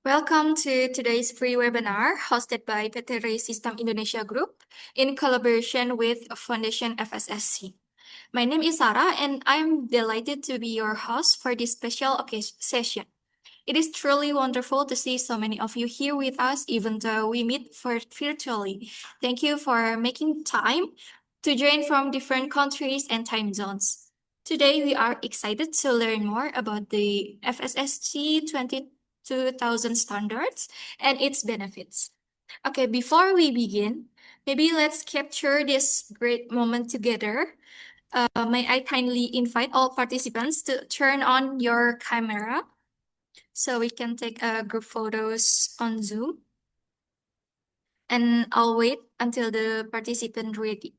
Welcome to today's free webinar hosted by REI Sistem Indonesia Group in collaboration with Foundation FSSC. My name is Sarah and I'm delighted to be your host for this special session. It is truly wonderful to see so many of you here with us, even though we meet virtually. Thank you for making time to join from different countries and time zones. Today, we are excited to learn more about the FSSC 2000 standards and its benefits. Okay, before we begin, maybe let's capture this great moment together. May I kindly invite all participants to turn on your camera so we can take group photos on Zoom. And I'll wait until the participant ready.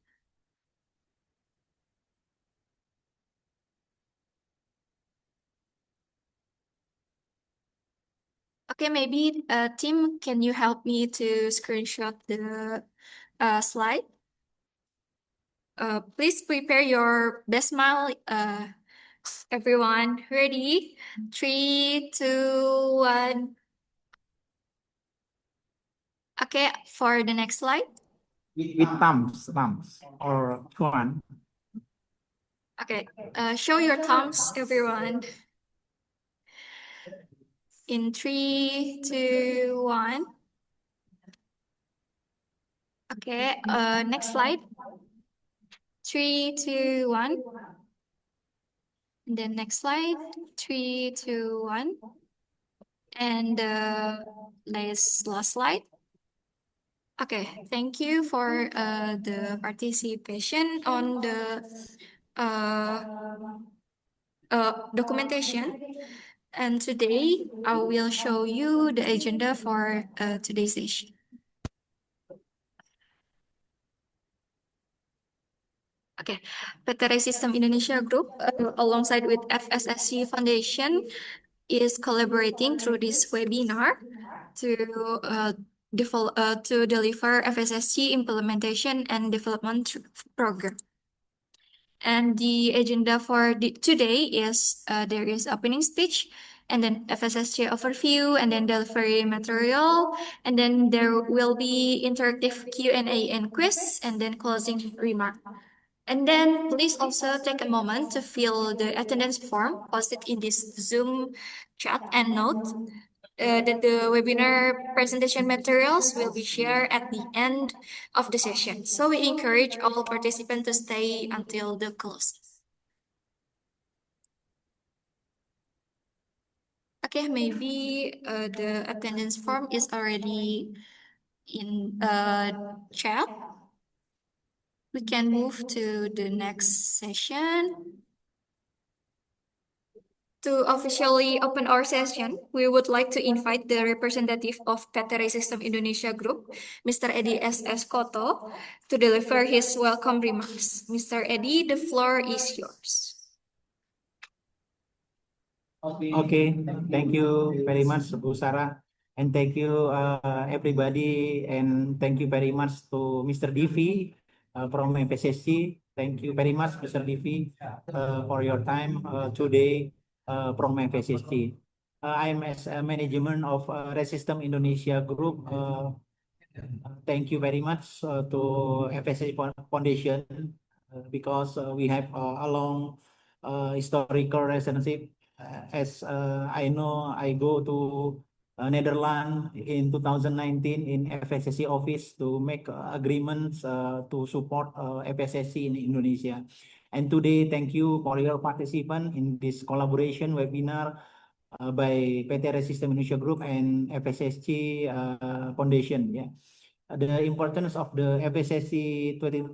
Okay, maybe Tim, can you help me to screenshot the slide? Please prepare your best smile. Everyone, ready? 3, 2, 1. Okay, for the next slide. With thumbs or one. Okay, show your thumbs, everyone. In 3, 2, 1. Okay, next slide. 3, 2, 1. And then next slide. 3, 2, 1. And last slide. Okay, thank you for the participation on the documentation. And today I will show you the agenda for today's session. Okay, REI Sistem Indonesia Group, alongside with FSSC Foundation, is collaborating through this webinar to deliver FSSC Implementation and Development Program. And the agenda for today is there is opening speech, and then FSSC overview, and then delivery material, and then there will be interactive Q&A and quiz, and then closing remark. And then please also take a moment to fill the attendance form posted in this Zoom chat and note that the webinar presentation materials will be shared at the end of the session. So we encourage all participants to stay until the close. Okay, maybe the attendance form is already in chat. We can move to the next session. To officially open our session, we would like to invite the representative of REI Sistem Indonesia Group, Mr. Edi S.S. Koto, to deliver his welcome remarks. Mr. Edi, the floor is yours. Okay, thank you very much, Bu Sarah. And thank you, everybody. And thank you very much to Mr. Divi from FSSC. Thank you very much, Mr. Divi, for your time today from FSSC. I'm as a management of REI Sistem Indonesia Group. Thank you very much to FSSC Foundation because we have a long historical relationship. As I know, I go to Netherlands in 2019 in FSSC office to make agreements to support FSSC in Indonesia. And today, thank you for your participation in this collaboration webinar by REI Sistem Indonesia Group and FSSC Foundation. Yeah, the importance of the FSSC 20,000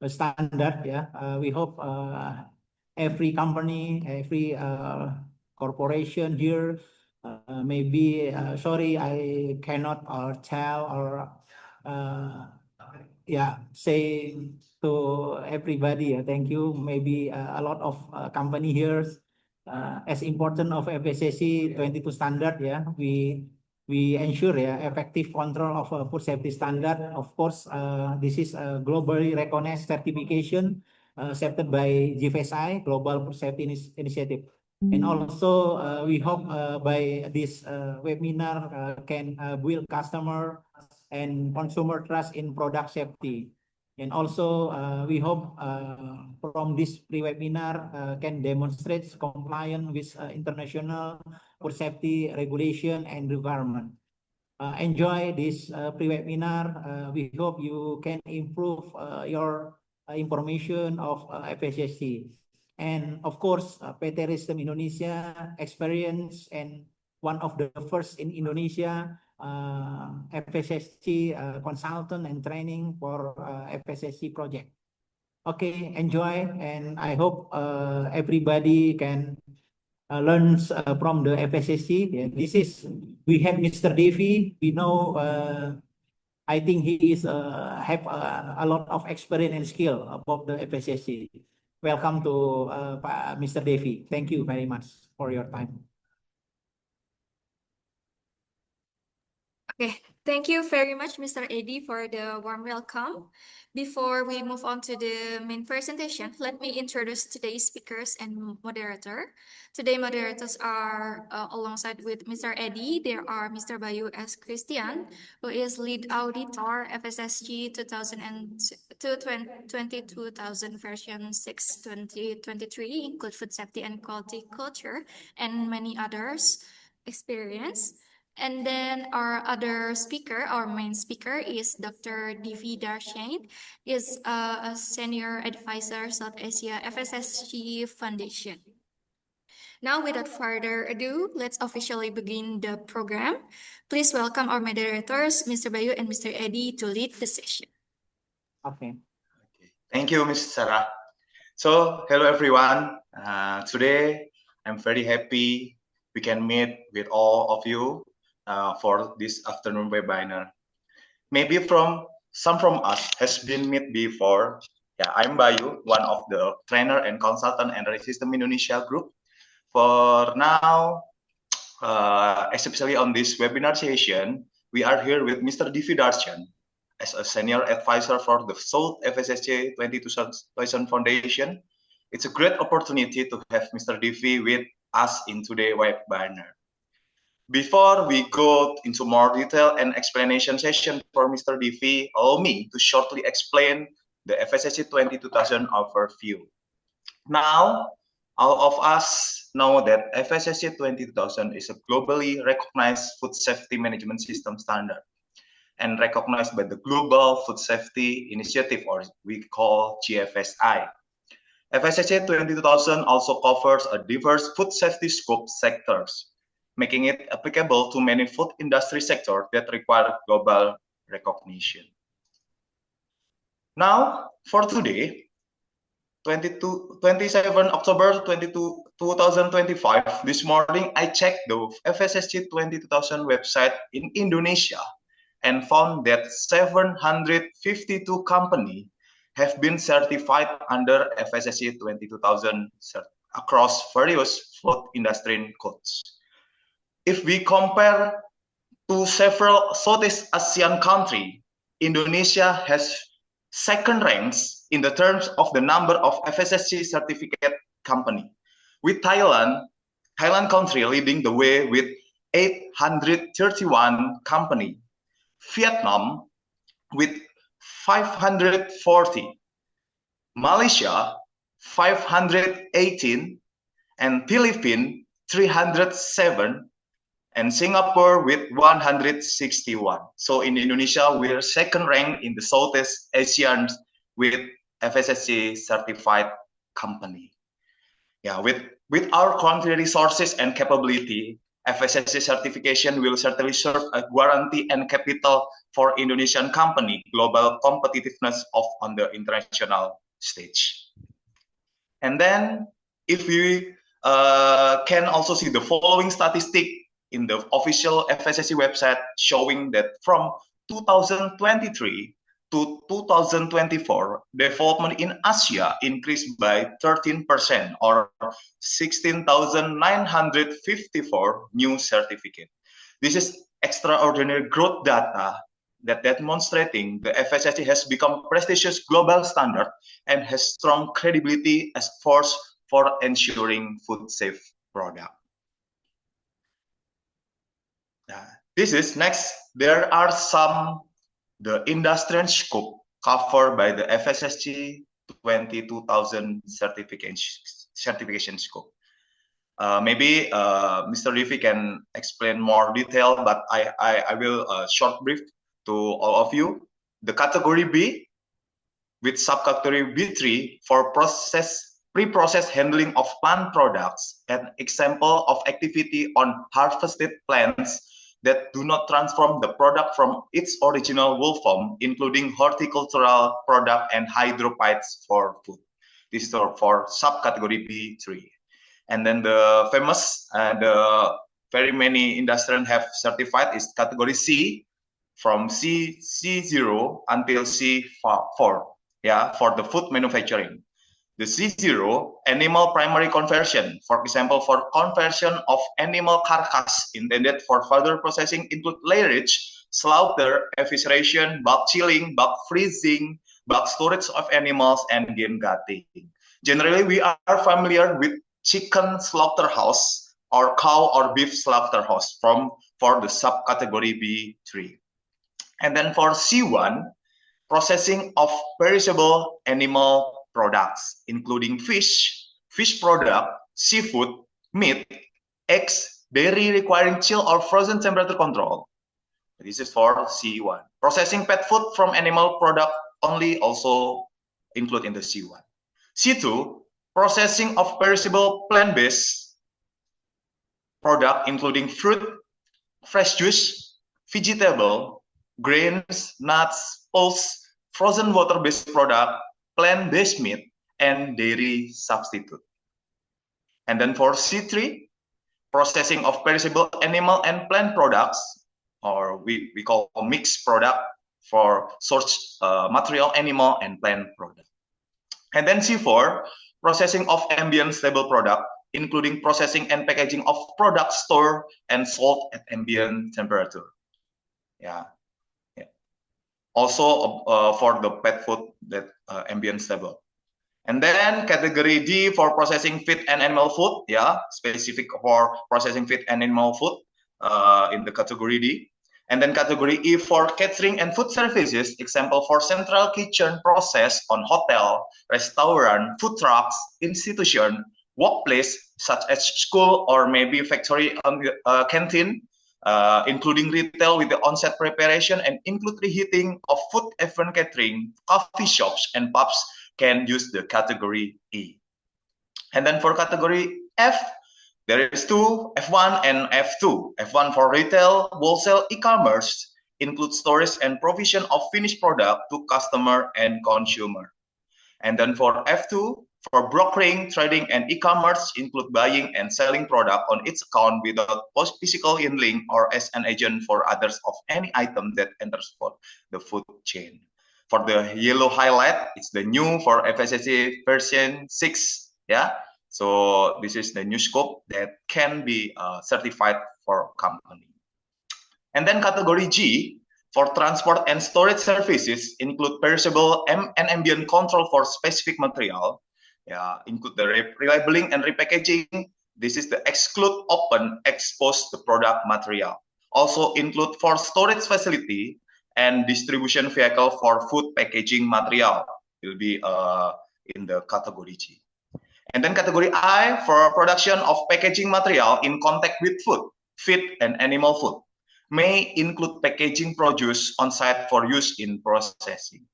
standard. Yeah, we hope every company, every corporation here, maybe sorry, I cannot tell or yeah, say to everybody. Thank you. Maybe a lot of company here. As important of FSSC 22 standard, yeah, we ensure effective control of food safety standard. Of course, this is a globally recognized certification accepted by GFSI, Global Food Safety Initiative. And also, we hope by this webinar can build customer and consumer trust in product safety. And also, we hope from this pre-webinar can demonstrate compliance with international food safety regulation and requirement. Enjoy this pre-webinar. We hope you can improve your information of FSSC. And of course, PT REI Sistem Indonesia experience and one of the first in Indonesia FSSC consultant and training for FSSC project. Okay, enjoy, and I hope everybody can learns from the FSSC. Yeah, we have Mr. Devi. We know, I think he is have a lot of experience and skill about the FSSC. Welcome to Mr. Devi. Thank you very much for your time. Okay, thank you very much, Mr. Eddie, for the warm welcome. Before we move on to the main presentation, let me introduce today's speakers and moderator. Today, moderators are alongside with Mr. Eddie. There are Mr. Bayu S. Christian, who is lead auditor FSSG 2022,000 version 6 2023, include food safety and quality culture, and many others experience. And then our other speaker, our main speaker is Dr. Divi Darshain, is a senior advisor South Asia FSSG Foundation. Now, without further ado, let's officially begin the program. Please welcome our moderators, Mr. Bayu and Mr. Eddie, to lead the session. Okay. Thank you, Ms. Sarah. So, hello everyone. Today, I'm very happy we can meet with all of you for this afternoon webinar. Maybe some from us has been met before. Yeah, I'm Bayu, one of the trainer and consultant in REI Sistem Indonesia Group. For now, especially on this webinar session, we are here with Mr. Divi Darshan as a senior advisor for the South FSSC 22,000 Foundation. It's a great opportunity to have Mr. Divi with us in today's webinar. Before we go into more detail and explanation session for Mr. Divi, allow me to shortly explain the FSSC 22,000 overview. Now, all of us know that FSSC 22,000 is a globally recognized food safety management system standard and recognized by the Global Food Safety Initiative, or we call GFSI. FSSC 22,000 also covers a diverse food safety scope sectors, making it applicable to many food industry sectors that require global recognition. Now, for today, 27 October 2025, this morning, I checked the FSSC 22,000 website in Indonesia and found that 752 companies have been certified under FSSC 22,000 across various food industry codes. If we compare to several Southeast Asian countries, Indonesia has second ranks in the terms of the number of FSSC certificate company, with Thailand country leading the way with 831 company, Vietnam with 540, Malaysia 518, and Philippines 307, and Singapore with 161. So in Indonesia, we're second ranked in the Southeast Asians with FSSC certified company. Yeah, with our country resources and capability, FSSC certification will certainly serve a guarantee and capital for Indonesian company global competitiveness on the international stage. And then if we can also see the following statistic in the official FSSC website showing that from 2023 to 2024, development in Asia increased by 13% or 16,954 new certificates. This is extraordinary growth data that demonstrating the FSSC has become prestigious global standard and has strong credibility as force for ensuring food product. This is next. There are the industrial scope covered by the FSSC 22000 certification scope. Maybe Mr. Rivi can explain more detail, but I will short brief to all of you. The category B with subcategory B3 for pre-process handling of plant products, an example of activity on harvested plants that do not transform the product from its original wool form, including horticultural product and hydroponics for food. This is for subcategory B3. And then the famous, the very many industrial have certified is category C, from C0 until C4, yeah, for the food manufacturing. The C0, animal primary conversion, for example, for conversion of animal carcass intended for further processing include lairage, slaughter, evisceration, bulk chilling, bulk freezing, bulk storage of animals, and game gutting. Generally, we are familiar with chicken slaughterhouse or cow or beef slaughterhouse for the subcategory B3. And then for C1, processing of perishable animal products, including fish product, seafood, meat, eggs, dairy requiring chill or frozen temperature control. This is for C1. Processing pet food from animal product only also include in the C1. C2, processing of perishable plant-based product, including fruit, fresh juice, vegetable, grains, nuts, pulse, frozen water-based product, plant-based meat, and dairy substitute. And then for C3, processing of perishable animal and plant products, or we call mixed product for source material, animal and plant product. And then C4, processing of ambient stable product, including processing and packaging of products stored and sold at ambient temperature. Yeah. Also for the pet food that ambient stable. And then category D for processing feed and animal food, yeah, specific for processing feed and animal food in the category D. And then category E for catering and food services, example for central kitchen process on hotel, restaurant, food trucks, institution, workplace, such as school or maybe factory canteen, including retail with the on-set preparation and include reheating of food event catering, coffee shops and pubs can use the category E. And then for category F, there is two, F1 and F2. F1 for retail, wholesale, e-commerce, includes storage and provision of finished product to customer and consumer. And then for F2, for brokering, trading, and e-commerce, include buying and selling product on its account without physical handling or as an agent for others of any item that enters for the food chain. For the yellow highlight, it's the new for FSSC version 6, yeah. So this is the new scope that can be certified for company. And then category G for transport and storage services include perishable and ambient control for specific material. Yeah, include the relabeling and repackaging. This is the exclude open expose the product material. Also include for storage facility and distribution vehicle for food packaging material will be in the category G. And then category I for production of packaging material in contact with food, feed, and animal food may include packaging produce on site for use in processing.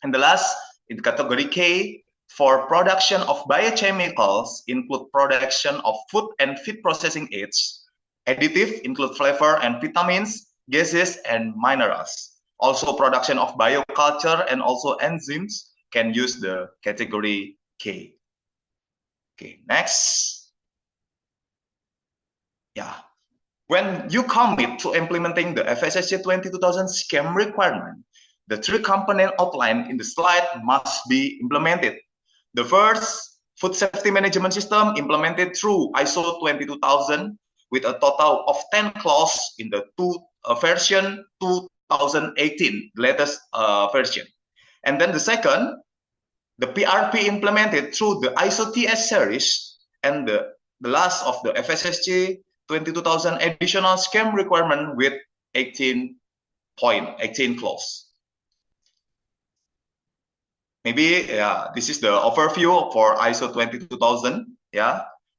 And the last in category K for production of biochemicals include production of food and feed processing aids. Additive include flavor and vitamins, gases, and minerals. Also production of bioculture and also enzymes can use the category K. Okay, next. Yeah, when you commit to implementing the FSSC 22000 scheme requirement, the three components outlined in the slide must be implemented. The first, food safety management system implemented through ISO 22000 with a total of 10 clauses in the version 2018, latest version. And then the second, the PRP implemented through the ISO TS series and the the last of the FSSC 22,000 additional scheme requirement with 18.18 clause. Maybe this is the overview for ISO 22000,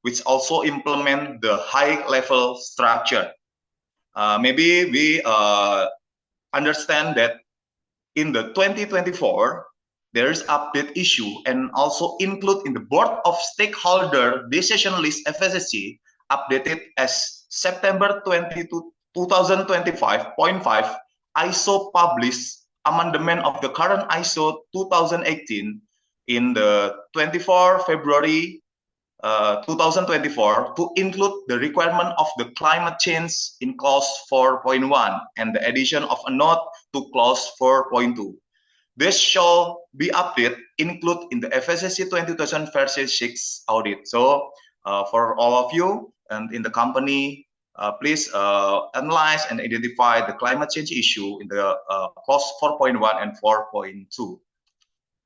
which also implement the high level structure. Maybe we understand that in the 2024, there is update issue and also include in the board of stakeholder decision list FSSC updated as September 2025.5 ISO published amendment of the current ISO 2018 in the 24 February 2024 to include the requirement of the climate change in clause 4.1 and the addition of a note to clause 4.2. This shall be updated, include in the FSSC 20,000 version 6 audit. So for all of you and in the company, please analyze and identify the climate change issue in the clause 4.1 and 4.2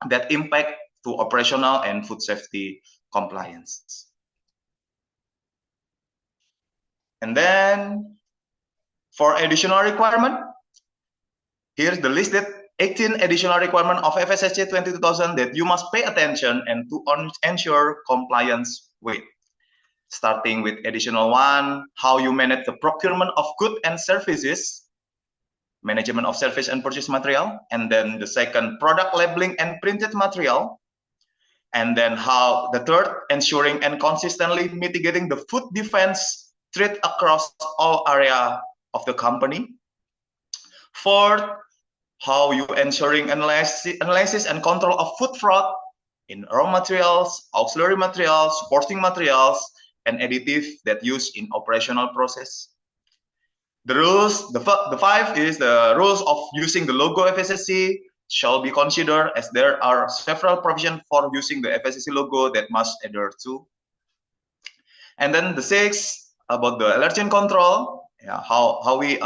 that impact to operational and food safety compliance. And then for additional requirement, here's the listed 18 additional requirement of FSSC 22,000 that you must pay attention and to ensure compliance with. Starting with additional one, how you manage the procurement of goods and services, management of service and purchase material, and then the second, product labeling and printed material, and then how the third, ensuring and consistently mitigating the food defense threat across all area of the company. Fourth, how you ensuring analysis and control of food fraud in raw materials, auxiliary materials, supporting materials, and additive that used in operational process. The rules, the five is the rules of using the logo FSSC shall be considered as there are several provisions for using the FSSC logo that must adhere to. And then the six about the allergen control, how we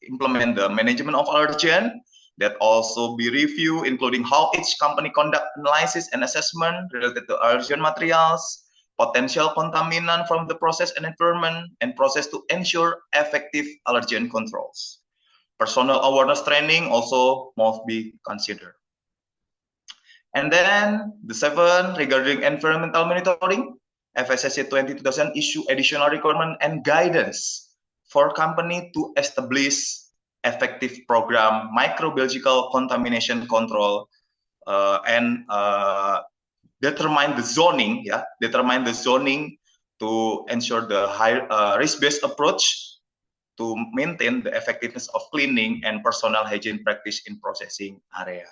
implement the management of allergen, that also be reviewed, including how each company conduct analysis and assessment related to allergen materials, potential contaminant from the process and environment, and process to ensure effective allergen controls. Personal awareness training also must be considered. And then the seven, regarding environmental monitoring, FSSC 22,000 issue additional requirement and guidance for company to establish effective program microbiological contamination control and determine the zoning, to ensure the high risk-based approach to maintain the effectiveness of cleaning and personal hygiene practice in processing area.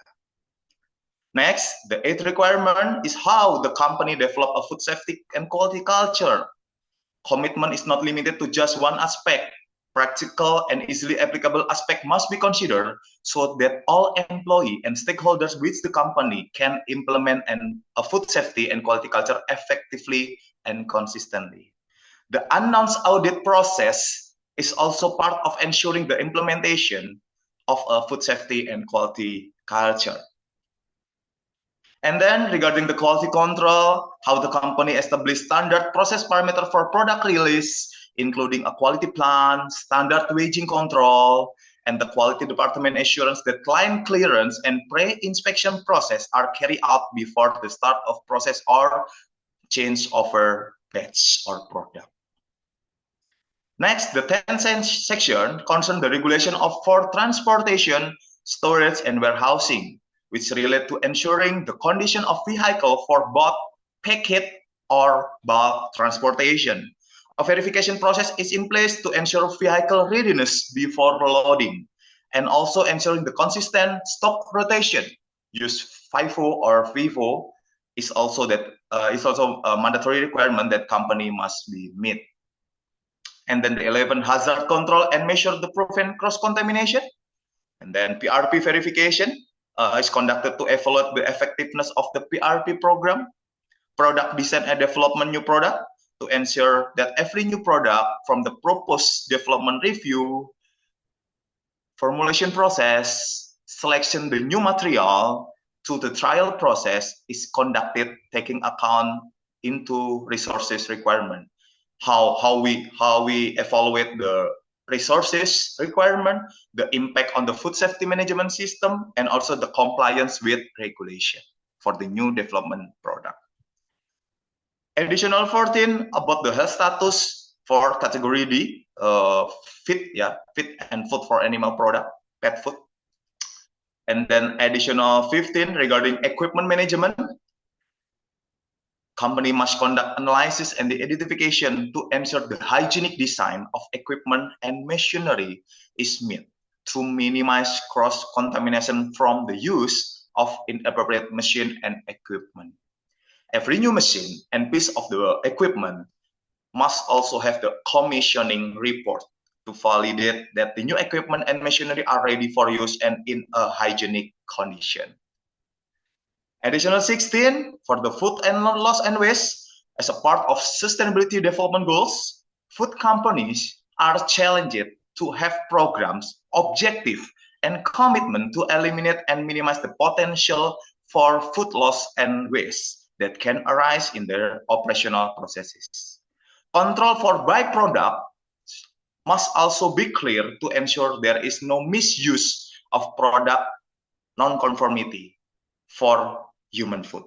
Next, the eighth requirement is how the company develop a food safety and quality culture. Commitment is not limited to just one aspect. Practical and easily applicable aspect must be considered so that all employee and stakeholders with the company can implement a food safety and quality culture effectively and consistently. The announced audit process is also part of ensuring the implementation of a food safety and quality culture. And then regarding the quality control, how the company established standard process parameter for product release, including a quality plan, standard waging control, and the quality department assurance that client clearance and pre-inspection process are carried out before the start of process or change over batch or product. Next, the 10th section concerns the regulation for transportation, storage, and warehousing, which relate to ensuring the condition of vehicle for both packet or bulk transportation. A verification process is in place to ensure vehicle readiness before loading, and also ensuring the consistent stock rotation. Use FIFO or FIFO is also a mandatory requirement that company must be met. And then the 11th, hazard control and measure the prevent cross-contamination. And then PRP verification is conducted to evaluate the effectiveness of the PRP program. Product design and development new product to ensure that every new product from the proposed development review, formulation process, selection the new material to the trial process is conducted taking account into resources requirement. How we evaluate the resources requirement, the impact on the food safety management system, and also the compliance with regulation for the new development product. Additional 14 about the health status for category D, fit and food for animal product, pet food. And then additional 15 regarding equipment management. Company must conduct analysis and the identification to ensure the hygienic design of equipment and machinery is met to minimize cross-contamination from the use of inappropriate machine and equipment. Every new machine and piece of the equipment must also have the commissioning report to validate that the new equipment and machinery are ready for use and in a hygienic condition. Additional 16 for the food and loss and waste. As a part of sustainability development goals, food companies are challenged to have programs, objective, and commitment to eliminate and minimize the potential for food loss and waste that can arise in their operational processes. Control for byproducts must also be clear to ensure there is no misuse of product non-conformity for human food.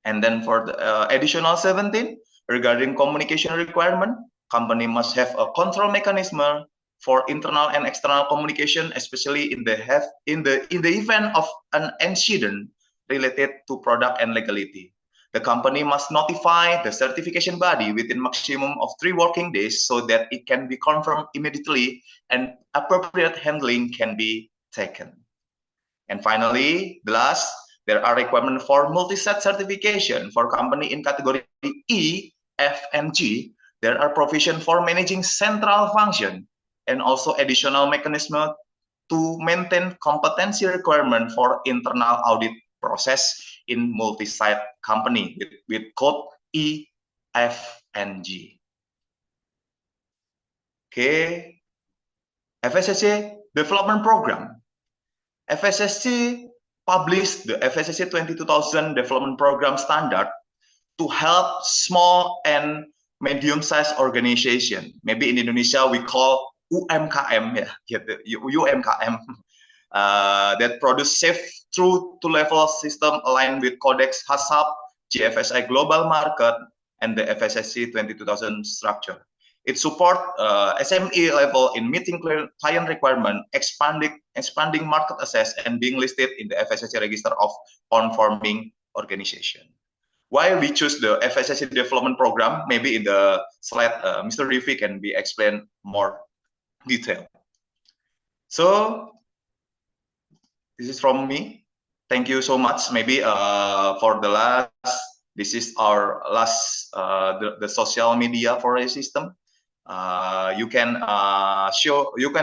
And then for the additional 17, regarding communication requirement, company must have a control mechanism for internal and external communication, especially in the event of an incident related to product and legality. The company must notify the certification body within maximum of 3 working days so that it can be confirmed immediately and appropriate handling can be taken. And finally, the last, there are requirements for multi-set certification for company in category E, F, and G. There are provisions for managing central function and also additional mechanism to maintain competency requirement for internal audit process in multi-site company with code E, F, and G. Okay, FSSC Development Program. FSSC published the FSSC 22000 Development Program Standard to help small and medium-sized organization. Maybe in Indonesia we call UMKM, UMKM, that produce safe through two-level system aligned with Codex HACCP, GFSI Global Market, and the FSSC 22000 structure. It supports SME level in meeting client requirement, expanding market access, and being listed in the FSSC register of conforming organization. Why we choose the FSSC development program? Maybe in the slide, Mr. Rivi can be explained more detail. So this is from me. Thank you so much. Maybe for the last, this is our last the social media for REI System. You can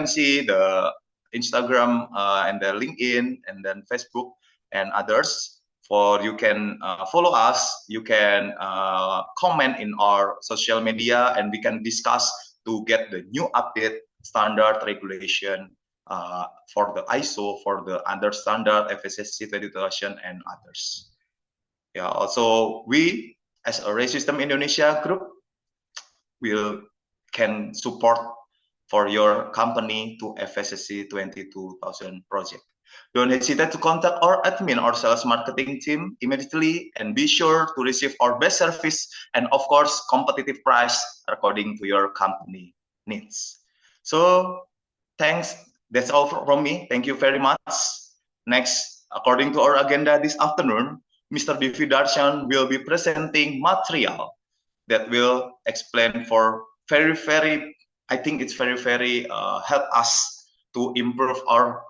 see the Instagram and the LinkedIn and then Facebook and others. For you can follow us, you can comment in our social media, and we can discuss to get the new update standard regulation for the ISO, for the other standard FSSC 22000 and others. Yeah, also we as a REI Sistem Indonesia Group can support for your company to FSSC 22000 project. Don't hesitate to contact our admin or sales marketing team immediately and be sure to receive our best service and of course competitive price according to your company needs. So thanks, that's all from me. Thank you very much. Next, according to our agenda this afternoon, Mr. Divi Darshan will be presenting material that will explain for I think it's very help us to improve our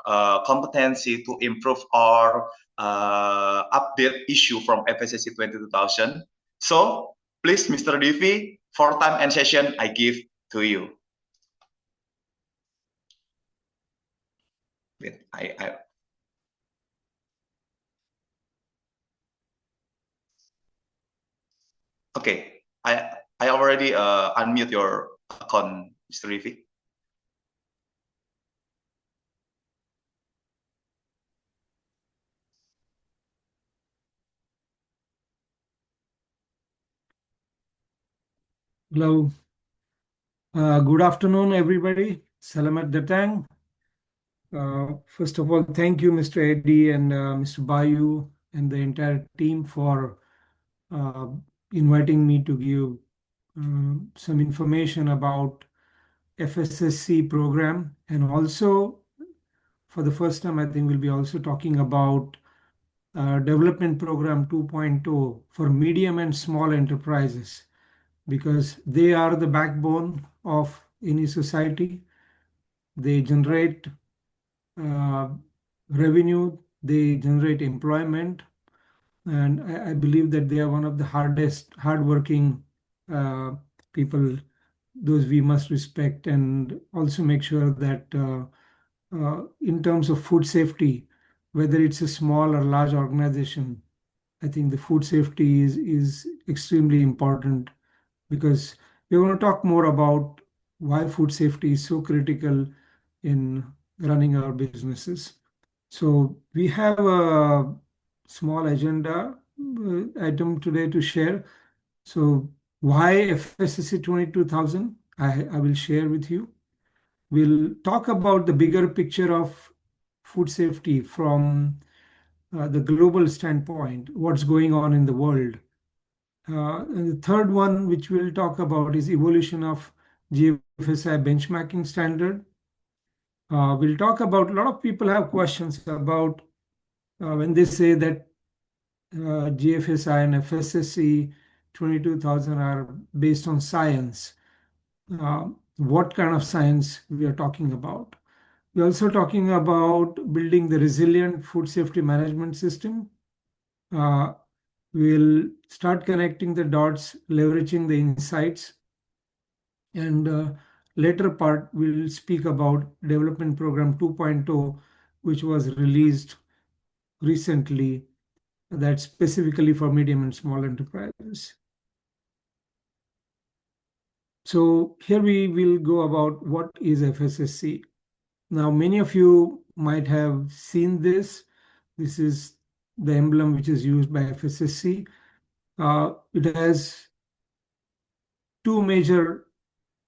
competency, to improve our update issue from FSSC 22000. So please, Mr. Divi, for time and session, I give to you. Okay, I already unmute your account, Mr. Rivi. Hello. Good afternoon, everybody. Selamat datang. First of all, thank you, Mr. Eddy and Mr. Bayu and the entire team for uh, inviting me to give some information about FSSC program. And also, for the first time, I think we'll be also talking about Development Program 2.0 for medium and small enterprises, because they are the backbone of any society. They generate revenue, they generate employment, and I believe that they are one of the hardworking people, those we must respect, and also make sure that in terms of food safety, whether it's a small or large organization, I think the food safety is extremely important, because we're going to talk more about why food safety is so critical in running our businesses. So we have a small agenda item today to share. So why FSSC 22000? I will share with you. We'll talk about the bigger picture of food safety from the global standpoint, what's going on in the world. And the third one, which we'll talk about, is evolution of GFSI benchmarking standard. We'll talk about, a lot of people have questions about when they say that GFSI and FSSC 22000 are based on science. What kind of science we are talking about? We're also talking about building the resilient food safety management system. We'll start connecting the dots, leveraging the insights. And later part, we'll speak about Development Program 2.0, which was released recently, that's specifically for medium and small enterprises. So here we will go about what is FSSC. Now, many of you might have seen this. This is the emblem which is used by FSSC. It has two major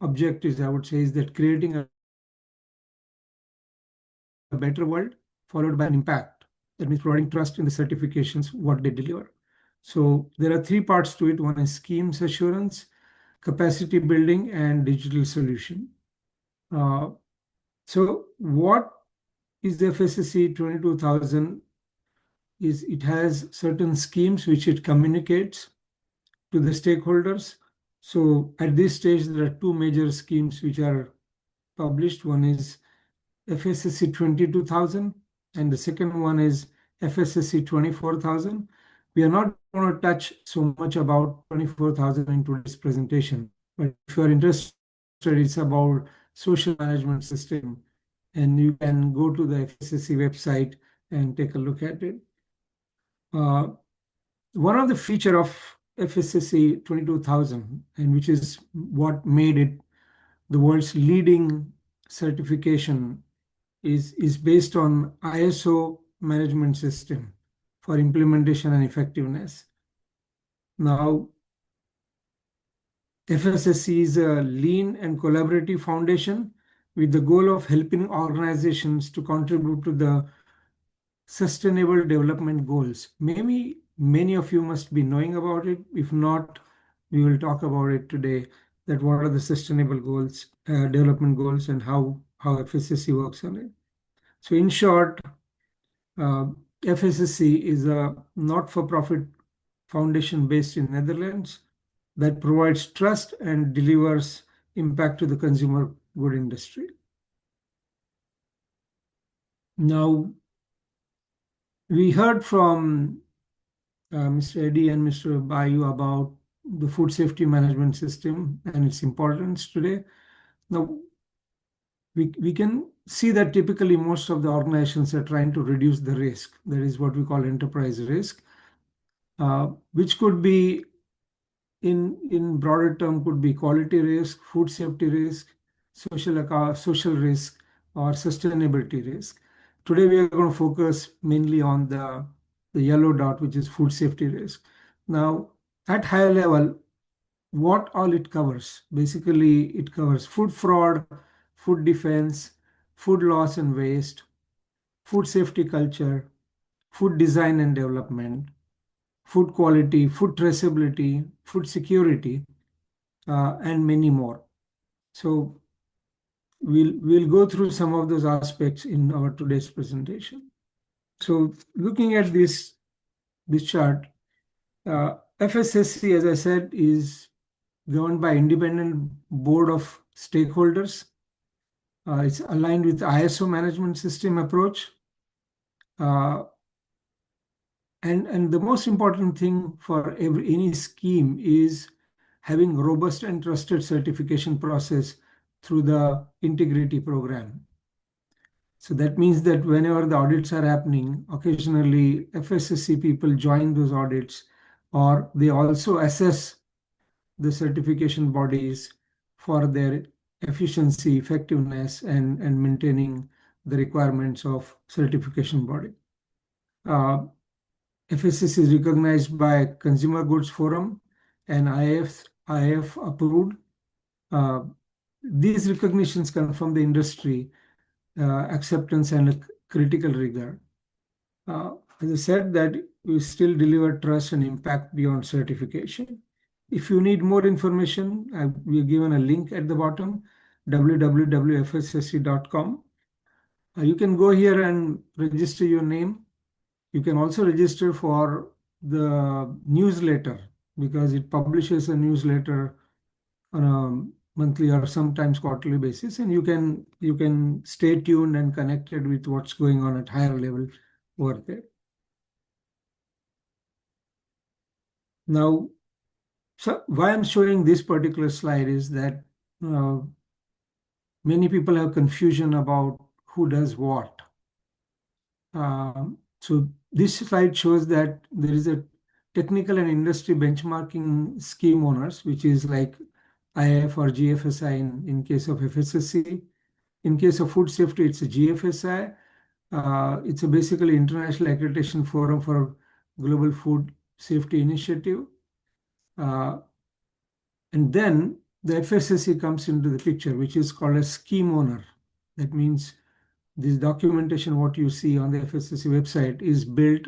objectives, I would say, is that creating a better world, followed by an impact. That means providing trust in the certifications, what they deliver. So there are three parts to it. One is schemes assurance, capacity building, and digital solution. So what is the FSSC 22000? Is it has certain schemes which it communicates to the stakeholders. So at this stage, there are two major schemes which are published. One is FSSC 22000, and the second one is FSSC 24000. We are not going to touch so much about 24000 in today's presentation, but if you are interested, it's about social management system, and you can go to the FSSC website and take a look at it. One of the feature of FSSC 22000, and which is what made it the world's leading certification, is based on ISO management system for implementation and effectiveness. Now, FSSC is a lean and collaborative foundation with the goal of helping organizations to contribute to the sustainable development goals. Maybe many of you must be knowing about it. If not, we will talk about it today, that what are the sustainable goals, development goals, and how FSSC works on it. So in short, FSSC is a not-for-profit foundation based in Netherlands that provides trust and delivers impact to the consumer good industry. Now, we heard from Mr. Eddy and Mr. Bayu about the food safety management system and its importance today. Now, we can see that typically most of the organizations are trying to reduce the risk. That is what we call enterprise risk, which could be in broader term, could be quality risk, food safety risk, social risk, or sustainability risk. Today, we are going to focus mainly on the yellow dot, which is food safety risk. Now, at high level, what all it covers. Basically, it covers food fraud, food defense, food loss and waste, food safety culture, food design and development, food quality, food traceability, food security, and many more. So we'll go through some of those aspects in our today's presentation. So looking at this chart, FSSC, as I said, is governed by independent board of stakeholders. It's aligned with ISO management system approach. And the most important thing for any scheme is having robust and trusted certification process through the integrity program. So that means that whenever the audits are happening, occasionally FSSC people join those audits, or they also assess the certification bodies for their efficiency, effectiveness, and maintaining the requirements of certification body. FSSC is recognized by Consumer Goods Forum and IF approved. These recognitions confirm the industry acceptance and critical rigor. As I said, that we still deliver trust and impact beyond certification. If you need more information, we've given a link at the bottom, www.fssc.com. You can go here and register your name. You can also register for the newsletter, because it publishes a newsletter on a monthly or sometimes quarterly basis, and you can stay tuned and connected with what's going on at higher level over there. Now, so why I'm showing this particular slide is that many people have confusion about who does what. So this slide shows that there is a technical and industry benchmarking scheme owners, which is like IF or GFSI in case of FSSC. In case of food safety, it's a GFSI. It's a basically international accreditation forum for global food safety initiative. And then the FSSC comes into the picture, which is called a scheme owner. That means this documentation, what you see on the FSSC website, is built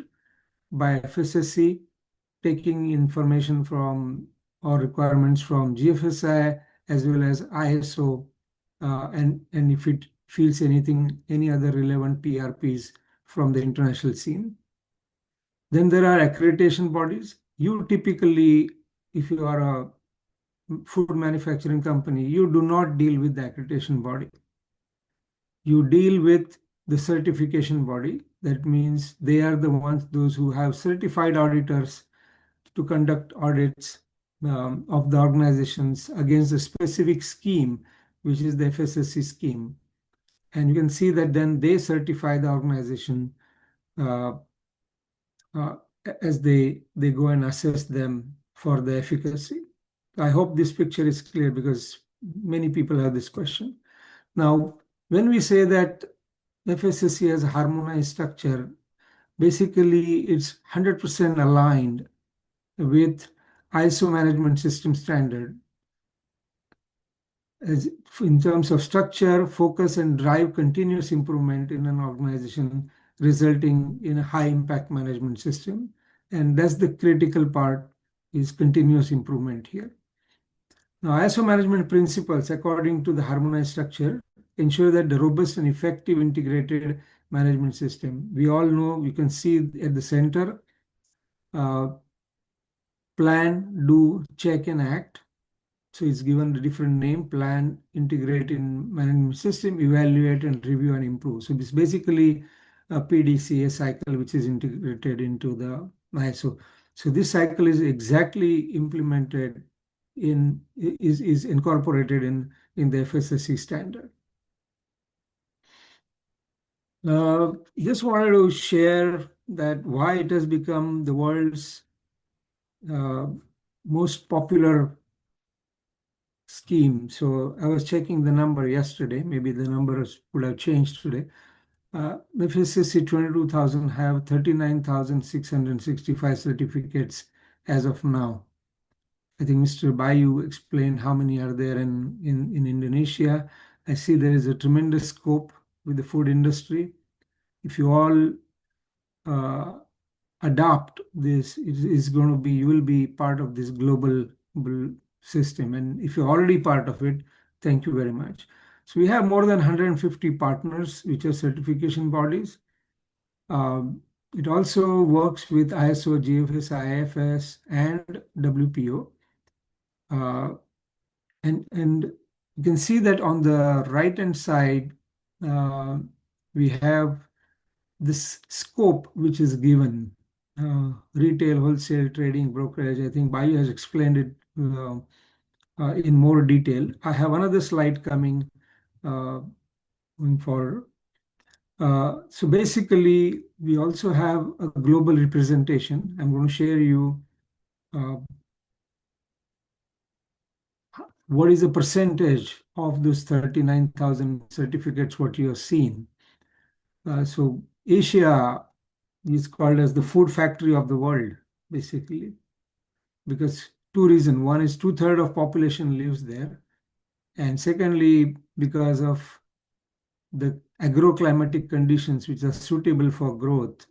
by FSSC, taking information from or requirements from GFSI as well as ISO, and if it feels any other relevant PRPs from the international scene. Then there are accreditation bodies. You typically, if you are a food manufacturing company, you do not deal with the accreditation body. You deal with the certification body. That means they are the ones, those who have certified auditors to conduct audits of the organizations against a specific scheme, which is the FSSC scheme. And you can see that then they certify the organization as they go and assess them for the efficacy. I hope this picture is clear, because many people have this question. Now, when we say that FSSC has a harmonized structure, basically it's 100% aligned with ISO management system standard as in terms of structure, focus, and drive continuous improvement in an organization, resulting in a high impact management system. And that's the critical part, is continuous improvement here. Now, ISO management principles, according to the harmonized structure, ensure that the robust and effective integrated management system. We all know, you can see at the center, plan, do, check, and act. So it's given a different name: plan, integrate in management system, evaluate, and review and improve. So it's basically a PDCA cycle, which is integrated into the ISO. So this cycle is exactly implemented is incorporated in the FSSC standard. Just wanted to share that why it has become the world's most popular scheme. So I was checking the number yesterday. Maybe the numbers would have changed today. FSSC 22,000 have 39,665 certificates as of now. I think Mr. Bayu explained how many are there in Indonesia. I see there is a tremendous scope with the food industry. If you all adopt this, it is going to be, you will be part of this global system. And if you're already part of it, thank you very much. So we have more than 150 partners, which are certification bodies. It also works with ISO, GFS, IFS, and WPO. And you can see that on the right-hand side, we have this scope which is given. Retail, wholesale, trading, brokerage. I think Bayu has explained it in more detail. I have another slide coming going forward. So basically, we also have a global representation. I'm going to share you what is the percentage of those 39,000 certificates what you have seen. So Asia is called as the food factory of the world, basically, because two reasons. One is 2/3 of population lives there. And secondly, because of the agroclimatic conditions which are suitable for growth.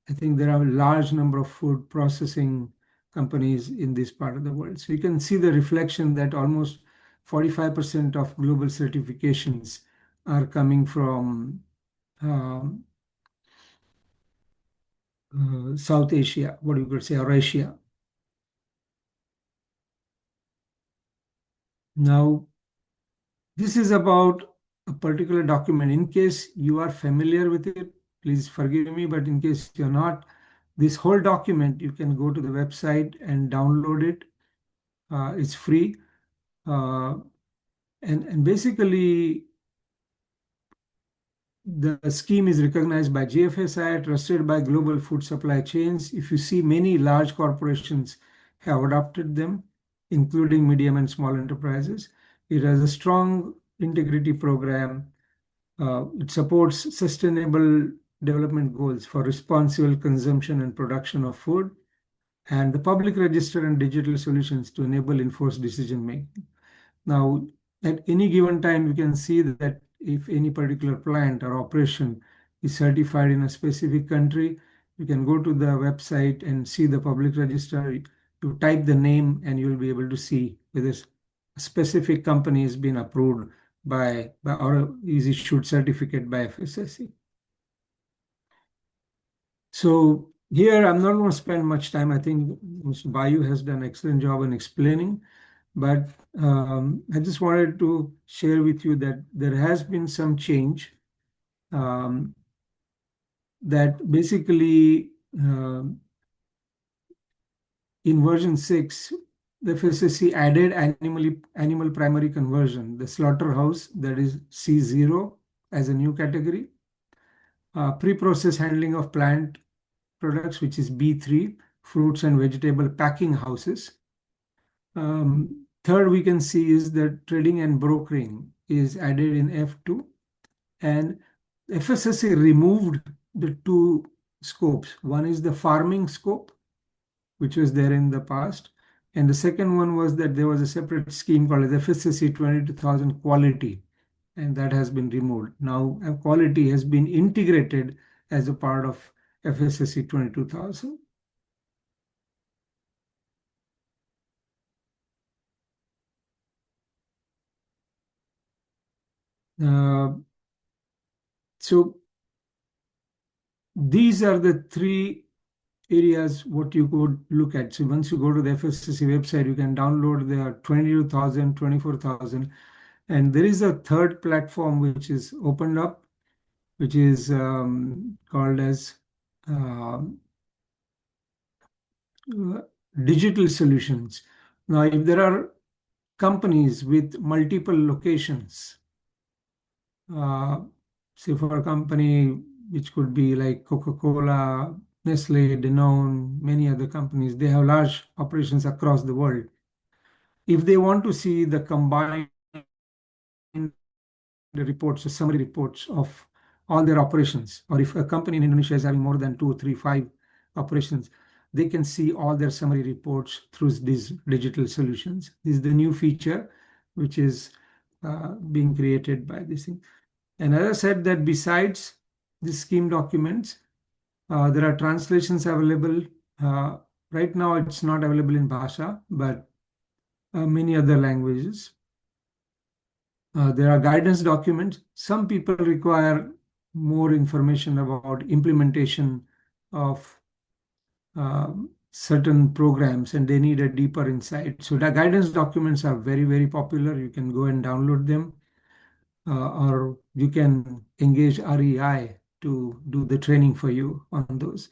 I think there are a large number of food processing companies in this part of the world. So you can see the reflection that almost 45% of global certifications are coming from South Asia, what you could say, or Asia. Now, this is about a particular document. In case you are familiar with it, please forgive me, but in case you're not, this whole document, you can go to the website and download it. It's free. And basically, the scheme is recognized by GFSI, trusted by global food supply chains. If you see, many large corporations have adopted them, including medium and small enterprises. It has a strong integrity program. It supports sustainable development goals for responsible consumption and production of food, and the public register and digital solutions to enable enforced decision making. Now, at any given time, you can see that if any particular plant or operation is certified in a specific country, you can go to the website and see the public register. You type the name and you'll be able to see whether a specific company has been approved by or is issued certificate by FSSC. So here, I'm not going to spend much time. I think Mr. Bayu has done an excellent job in explaining. But I just wanted to share with you that there has been some change that basically in version 6, the FSSC added animal primary conversion, the slaughterhouse, that is C0 as a new category, pre-process handling of plant products, which is B3, fruits and vegetable packing houses. Third, we can see is that trading and brokering is added in F2, and FSSC removed the two scopes. One is the farming scope, which was there in the past, and the second one was that there was a separate scheme called FSSC 22,000 quality, and that has been removed. Now, quality has been integrated as a part of FSSC 22,000. So these are the three areas what you could look at. So once you go to the FSSC website, you can download the 22,000, 24,000. And there is a third platform which is opened up, which is called as digital solutions. Now, if there are companies with multiple locations, say for a company which could be like Coca-Cola, Nestle, Danone, many other companies, they have large operations across the world. If they want to see the combined reports, or summary reports of all their operations, or if a company in Indonesia is having more than 2, 3, 5 operations, they can see all their summary reports through these digital solutions. This is the new feature which is being created by this thing. And as I said, that besides the scheme documents, there are translations available. Right now, it's not available in Bhasha, but many other languages. There are guidance documents. Some people require more information about implementation of certain programs, and they need a deeper insight. So the guidance documents are very, very popular. You can go and download them, or you can engage REI to do the training for you on those.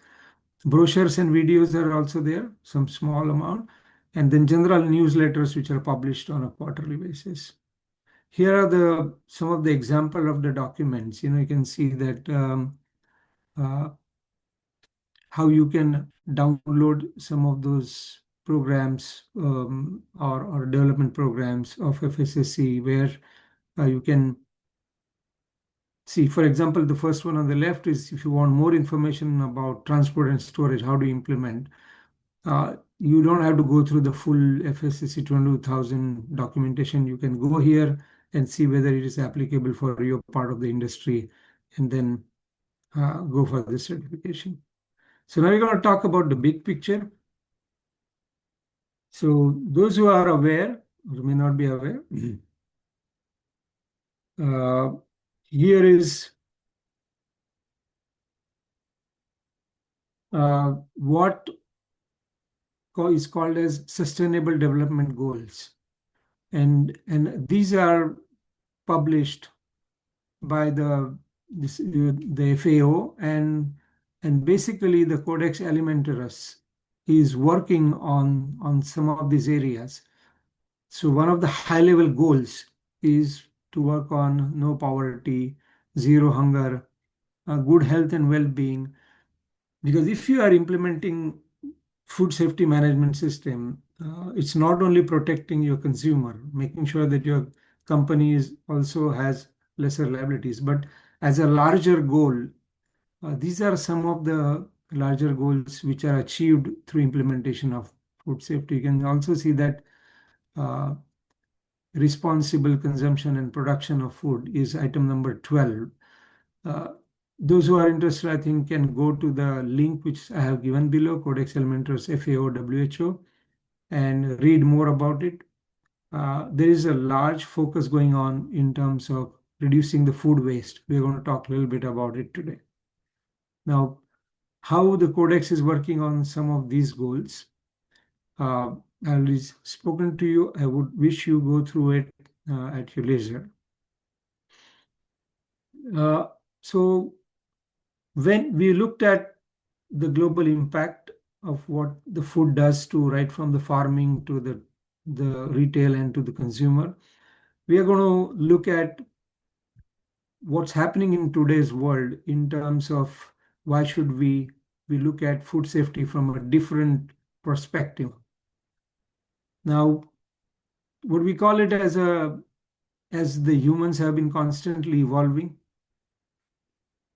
Brochures and videos are also there, some small amount, and then general newsletters which are published on a quarterly basis. Here are some of the example of the documents. You can see that how you can download some of those programs or development programs of FSSC, where you can see, for example, the first one on the left is if you want more information about transport and storage, how to implement. You don't have to go through the full FSSC 22,000 documentation. You can go here and see whether it is applicable for your part of the industry, and then go for the certification. So now we're going to talk about the big picture. So those who are aware or may not be aware, here is what is called as Sustainable Development Goals. And these are published by the FAO, and basically the Codex Alimentarius is working on some of these areas. So one of the high-level goals is to work on no poverty, zero hunger, good health and well-being. Because if you are implementing food safety management system, it's not only protecting your consumer, making sure that your company also has lesser liabilities, but as a larger goal, these are some of the larger goals which are achieved through implementation of food safety. You can also see that responsible consumption and production of food is item number 12. Those who are interested, I think, can go to the link which I have given below, Codex Alimentarius FAO WHO, and read more about it. There is a large focus going on in terms of reducing the food waste. We're going to talk a little bit about it today. Now, how the Codex is working on some of these goals. I've already spoken to you. I would wish you go through it at your leisure. So when we looked at the global impact of what the food does to right from the farming to the retail and to the consumer, we are going to look at what's happening in today's world in terms of why should we look at food safety from a different perspective. Now, what we call it as the humans have been constantly evolving,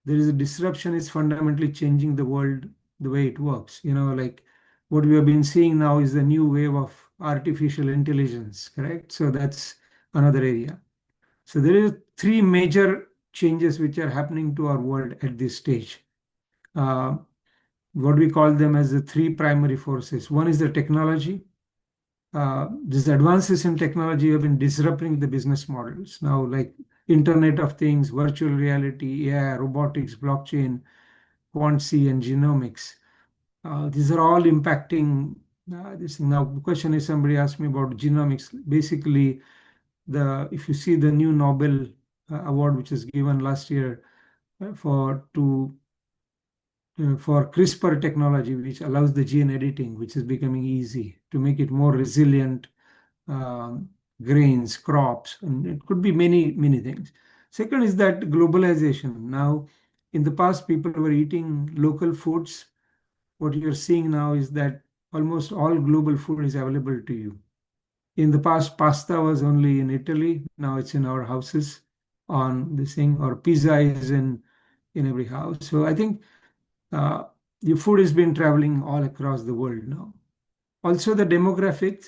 there is a disruption is fundamentally changing the world, the way it works. Like what we have been seeing now is the new wave of artificial intelligence, correct? So that's another area. So there is 3 major changes which are happening to our world at this stage. What we call them as the 3 primary forces. One is the technology. These advances in technology have been disrupting the business models. Now, like Internet of Things, virtual reality, AI, robotics, blockchain, quant-C, and genomics. These are all impacting this thing. Now, the question is, somebody asked me about genomics. Basically, if you see the new Nobel award, which was given last year for CRISPR technology, which allows the gene editing, which is becoming easy to make it more resilient, grains, crops, and it could be many, many things. Second is that globalization. Now, in the past, people were eating local foods. What you're seeing now is that almost all global food is available to you. In the past, pasta was only in Italy. Now it's in our houses on this thing, or pizza is in every house. So I think your food has been traveling all across the world now. Also, the demographics.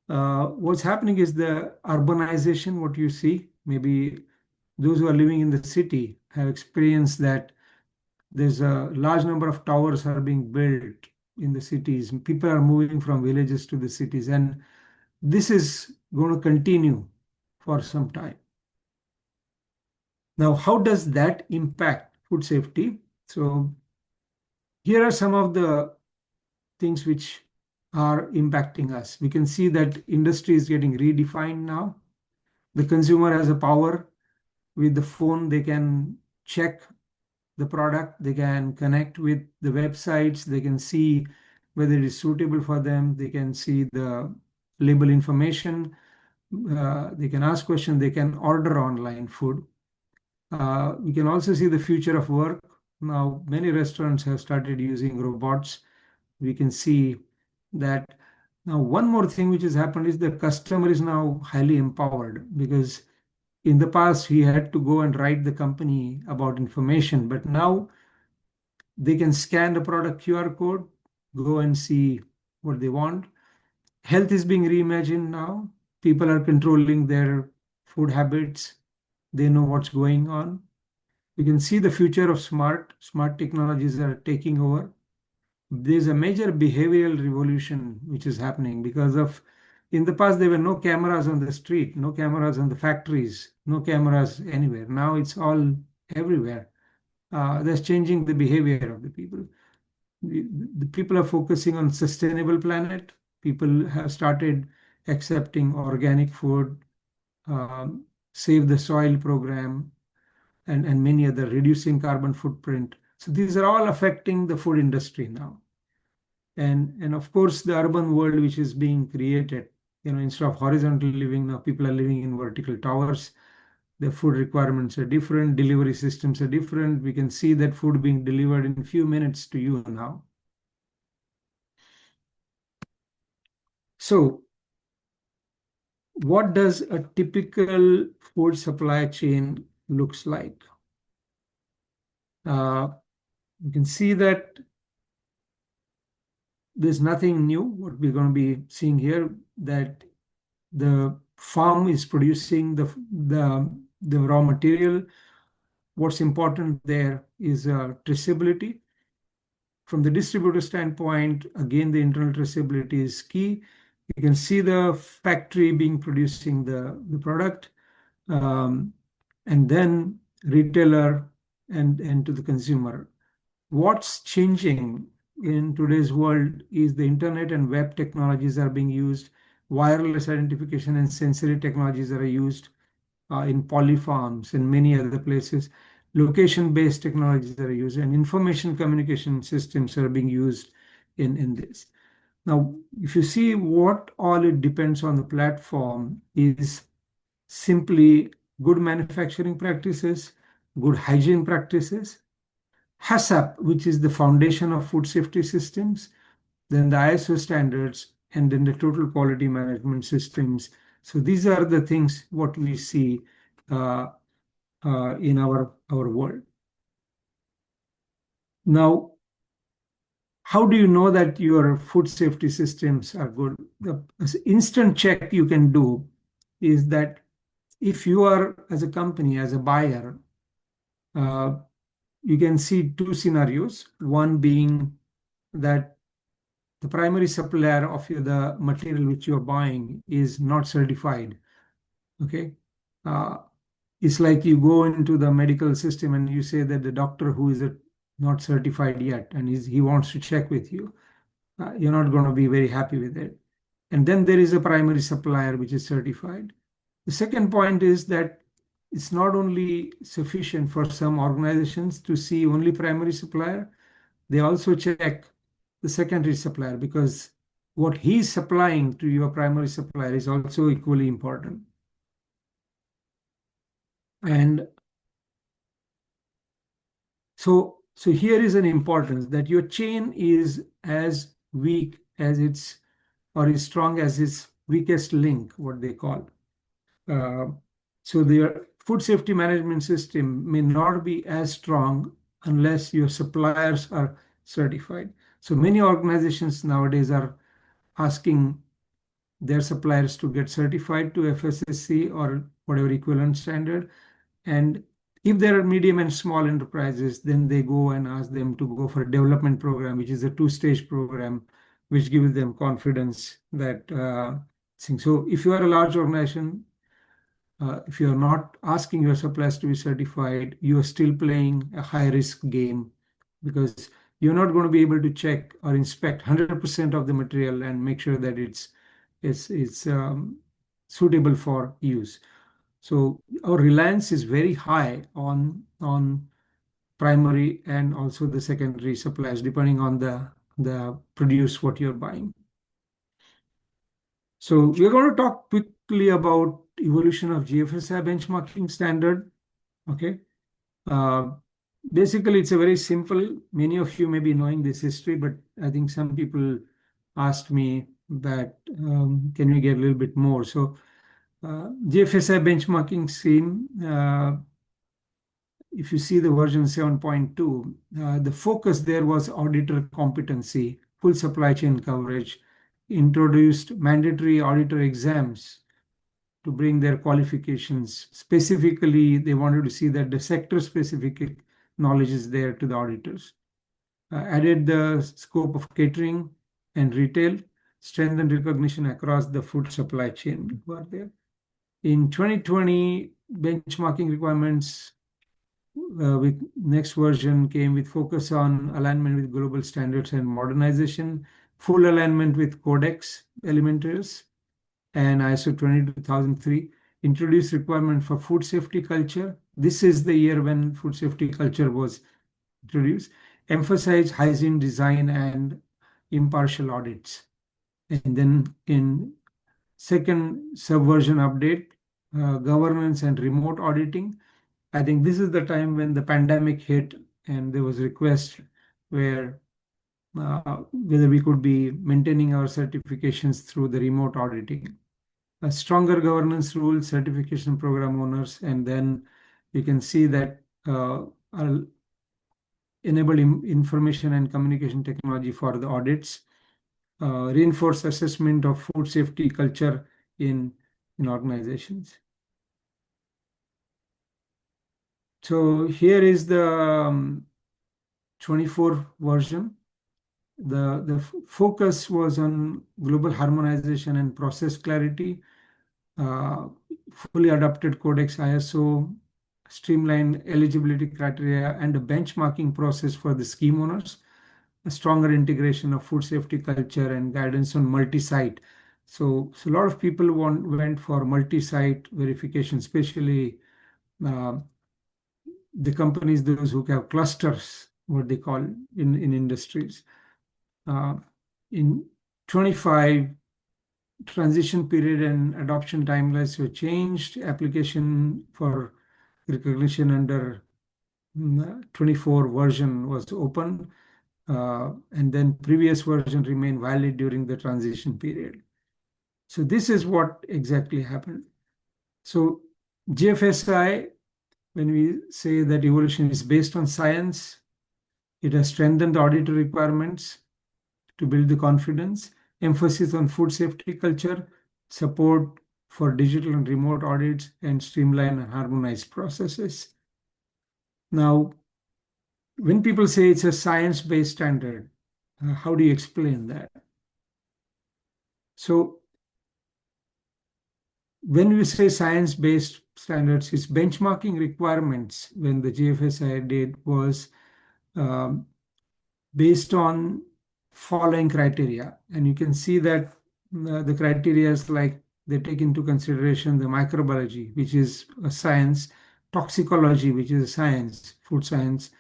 What's happening is the urbanization, what you see, maybe those who are living in the city have experienced that there's a large number of towers are being built in the cities. People are moving from villages to the cities, and this is going to continue for some time. Now, how does that impact food safety? So here are some of the things which are impacting us. We can see that industry is getting redefined now. The consumer has a power. With the phone, they can check the product, they can connect with the websites, they can see whether it is suitable for them, they can see the label information, they can ask questions, they can order online food. We can also see the future of work. Now, many restaurants have started using robots. We can see that. Now, one more thing which has happened is the customer is now highly empowered, because in the past he had to go and write the company about information, but now they can scan the product QR code, go and see what they want. Health is being reimagined now. People are controlling their food habits. They know what's going on. You can see the future of smart technologies are taking over. There's a major behavioral revolution which is happening because of, in the past, there were no cameras on the street, no cameras on the factories, no cameras anywhere. Now it's all everywhere. That's changing the behavior of the people. The people are focusing on sustainable planet. People have started accepting organic food, save the soil program, and many other, reducing carbon footprint. So these are all affecting the food industry now. And of course, the urban world which is being created, instead of horizontal living, now people are living in vertical towers. The food requirements are different, delivery systems are different. We can see that food being delivered in a few minutes to you now. So what does a typical food supply chain looks like? You can see that there's nothing new. What we're going to be seeing here, that the farm is producing the raw material. What's important there is traceability. From the distributor standpoint, again, the internal traceability is key. You can see the factory being producing the product, and then retailer and to the consumer. What's changing in today's world is the internet and web technologies are being used. Wireless identification and sensory technologies are used in polyfarms and many other places. Location-based technologies are used, and information communication systems are being used in this. Now, if you see what all it depends on the platform is simply good manufacturing practices, good hygiene practices, HACCP, which is the foundation of food safety systems, then the ISO standards, and then the total quality management systems. So these are the things what we see in our world. Now, how do you know that your food safety systems are good? The instant check you can do is that if you are, as a company, as a buyer, you can see two scenarios. One being that the primary supplier of the material which you're buying is not certified. Okay. It's like you go into the medical system and you say that the doctor who is not certified yet and he wants to check with you. You're not going to be very happy with it. And then there is a primary supplier which is certified. The second point is that it's not only sufficient for some organizations to see only primary supplier, they also check the secondary supplier, because what he's supplying to your primary supplier is also equally important. And so here is an importance that your chain is as weak as its, or as strong as its weakest link, what they call. So the food safety management system may not be as strong unless your suppliers are certified. So many organizations nowadays are asking their suppliers to get certified to FSSC or whatever equivalent standard. And if there are medium and small enterprises, then they go and ask them to go for a development program, which is a two-stage program, which gives them confidence that so if you are a large organization, if you are not asking your suppliers to be certified, you are still playing a high-risk game, because you're not going to be able to check or inspect 100% of the material and make sure that it's suitable for use. So our reliance is very high on primary and also the secondary suppliers, depending on the produce what you're buying. So we're going to talk quickly about evolution of GFSI benchmarking standard. Okay. Basically, it's a very simple. Many of you may be knowing this history, but I think some people asked me that can we get a little bit more? So GFSI benchmarking scheme, if you see the version 7.2, the focus there was auditor competency, full supply chain coverage, introduced mandatory auditor exams to bring their qualifications. Specifically, they wanted to see that the sector-specific knowledge is there to the auditors. Added the scope of catering and retail, strengthened recognition across the food supply chain were there. In 2020, benchmarking requirements with next version came with focus on alignment with global standards and modernization, full alignment with Codex Alimentarius and ISO 22003, introduced requirement for food safety culture. This is the year when food safety culture was introduced. Emphasize hygiene design and impartial audits. And then in second subversion update, governance and remote auditing. I think this is the time when the pandemic hit and there was a request where whether we could be maintaining our certifications through the remote auditing. A stronger governance rules, certification program owners, and then you can see that enable information and communication technology for the audits, reinforce assessment of food safety culture in organizations. So here is the 24 version. The focus was on global harmonization and process clarity, fully adopted Codex ISO, streamlined eligibility criteria, and a benchmarking process for the scheme owners, a stronger integration of food safety culture and guidance on multi-site. So a lot of people went for multi-site verification, especially the companies, those who have clusters, what they call in industries. In 25, transition period and adoption timelines were changed. Application for recognition under 24 version was open, and then previous version remained valid during the transition period. So this is what exactly happened. So GFSI, when we say that evolution is based on science, it has strengthened the auditor requirements to build the confidence, emphasis on food safety culture, support for digital and remote audits, and streamline and harmonized processes. Now, when people say it's a science-based standard, how do you explain that? So when we say science-based standards, its benchmarking requirements when the GFSI did was based on following criteria. And you can see that the criteria is like they take into consideration the microbiology, which is a science, toxicology, which is a science, food science,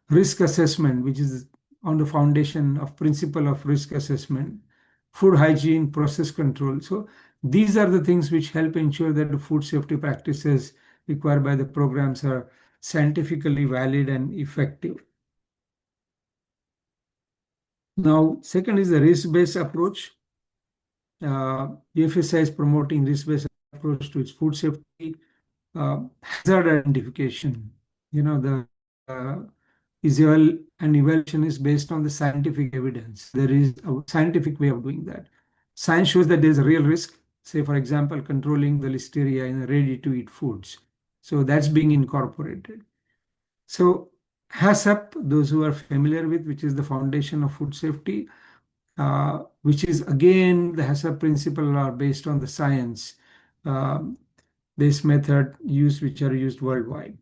risk assessment, which is on the foundation of principle of risk assessment, food hygiene, process control. So these are the things which help ensure that the food safety practices required by the programs are scientifically valid and effective. Now, second is the risk-based approach. FSI is promoting risk-based approach to its food safety, hazard identification. and evaluation is based on the scientific evidence. There is a scientific way of doing that. Science shows that there's a real risk, say, for example, controlling the listeria in ready-to-eat foods. So that's being incorporated. So HACCP, those who are familiar with, which is the foundation of food safety, which is again, the HACCP principle are based on the science based method which are used worldwide.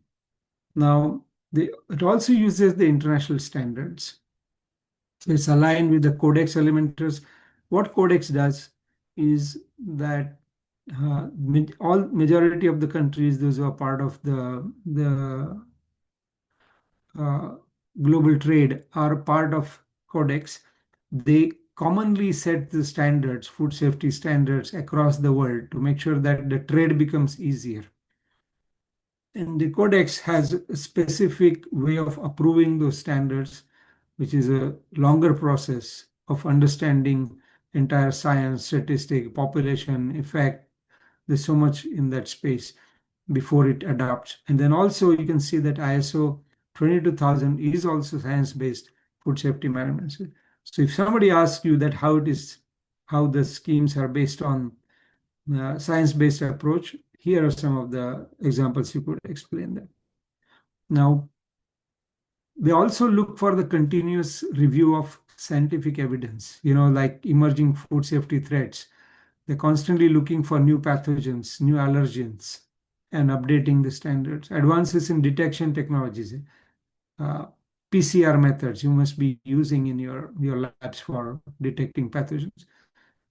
Now, it also uses the international standards. So it's aligned with the Codex Alimentarius. What Codex does is that majority of the countries, those who are part of the global trade, are part of Codex. They commonly set the standards, food safety standards across the world to make sure that the trade becomes easier. And the Codex has a specific way of approving those standards, which is a longer process of understanding entire science, statistic, population, effect. There's so much in that space before it adopts. And then also you can see that ISO 22000 is also science-based food safety management. So if somebody asks you that how the schemes are based on science-based approach, here are some of the examples you could explain that. Now, they also look for the continuous review of scientific evidence, like emerging food safety threats. They're constantly looking for new pathogens, new allergens, and updating the standards. Advances in detection technologies, PCR methods you must be using in your labs for detecting pathogens.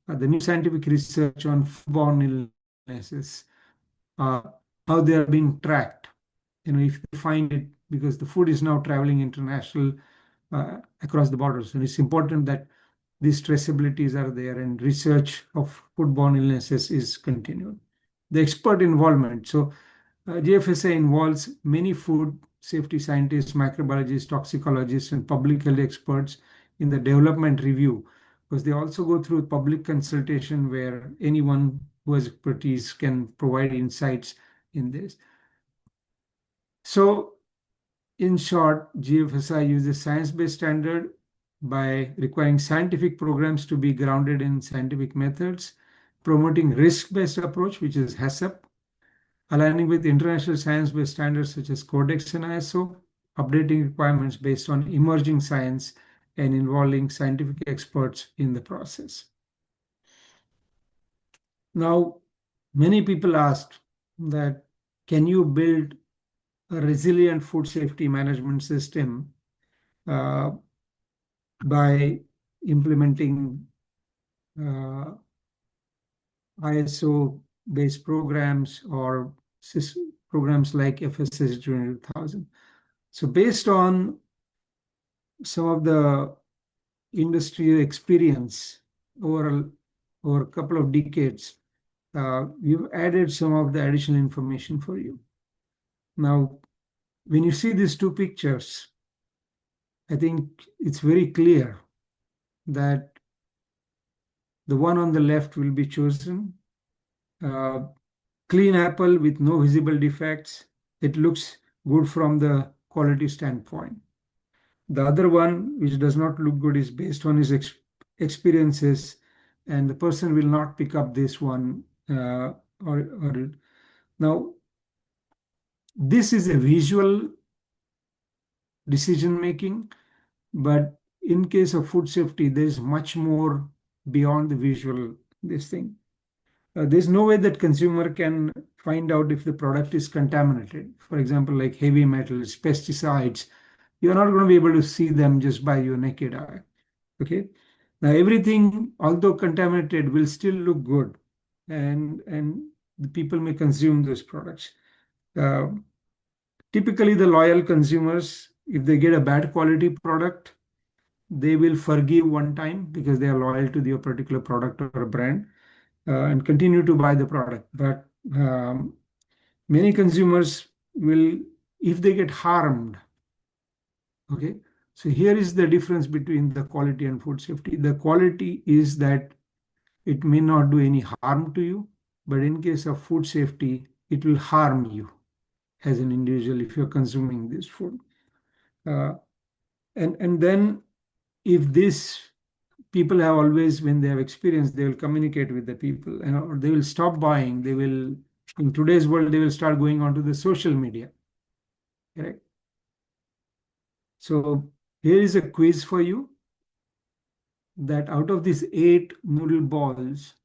The new scientific research on foodborne illnesses, how they are being tracked. If they find it, because the food is now traveling international across the borders, and it's important that these traceabilities are there, and research of foodborne illnesses is continued. The expert involvement. So GFSA involves many food safety scientists, microbiologists, toxicologists, and public health experts in the development review, because they also go through public consultation where anyone who has expertise can provide insights in this. So in short, GFSI uses science-based standard by requiring scientific programs to be grounded in scientific methods, promoting risk-based approach, which is HACCP, aligning with international science-based standards such as Codex and ISO, updating requirements based on emerging science, and involving scientific experts in the process. Now, many people asked that, can you build a resilient food safety management system by implementing ISO-based programs or programs like FSSC 200,000. So based on some of the industry experience over a couple of decades, we've added some of the additional information for you. Now, when you see these two pictures, I think it's very clear that the one on the left will be chosen. Clean apple with no visible defects. It looks good from the quality standpoint. The other one, which does not look good, is based on his experiences, and the person will not pick up this one. Now, this is a visual decision making, but in case of food safety, there is much more beyond the visual. This thing. There's no way that consumer can find out if the product is contaminated. For example, like heavy metals, pesticides, you're not going to be able to see them just by your naked eye. Okay. Now everything, although contaminated, will still look good, and the people may consume those products. Typically, the loyal consumers, if they get a bad quality product, they will forgive one time because they are loyal to their particular product or brand and continue to buy the product. But many consumers will, if they get harmed, okay. So here is the difference between the quality and food safety. The quality is that it may not do any harm to you, but in case of food safety, it will harm you as an individual if you're consuming this food. And then if this people have always, when they have experience, they will communicate with the people, and or they will stop buying. They will, in today's world, they will start going onto the social media. Correct. So here is a quiz for you, that out of these 8 noodle balls,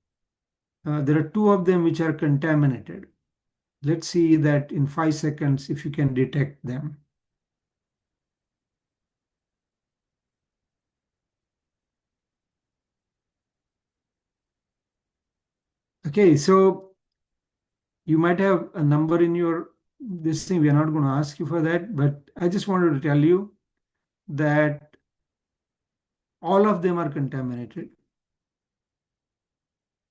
there are 2 of them which are contaminated. Let's see that in 5 seconds if you can detect them. Okay, so you might have a number in your this thing. We are not going to ask you for that, but I just wanted to tell you that all of them are contaminated,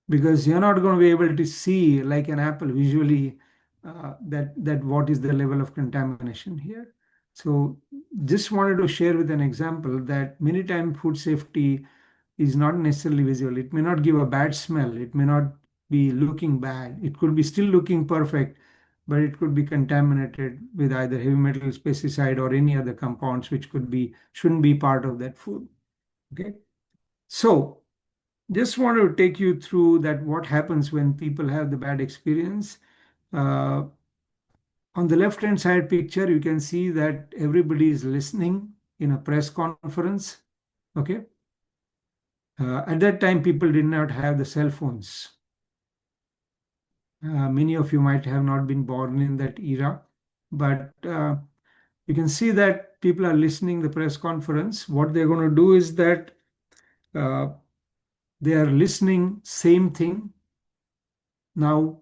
because you're not going to be able to see like an apple visually that what is the level of contamination here. So just wanted to share with an example that many times food safety is not necessarily visible. It may not give a bad smell. It may not be looking bad. It could be still looking perfect, but it could be contaminated with either heavy metal, pesticide, or any other compounds which shouldn't be part of that food. Okay. So just want to take you through that what happens when people have the bad experience. On the left-hand side picture, you can see that everybody is listening in a press conference. Okay. At that time, people did not have the cell phones. Many of you might have not been born in that era, but you can see that people are listening the press conference. What they're going to do is that they are listening same thing. Now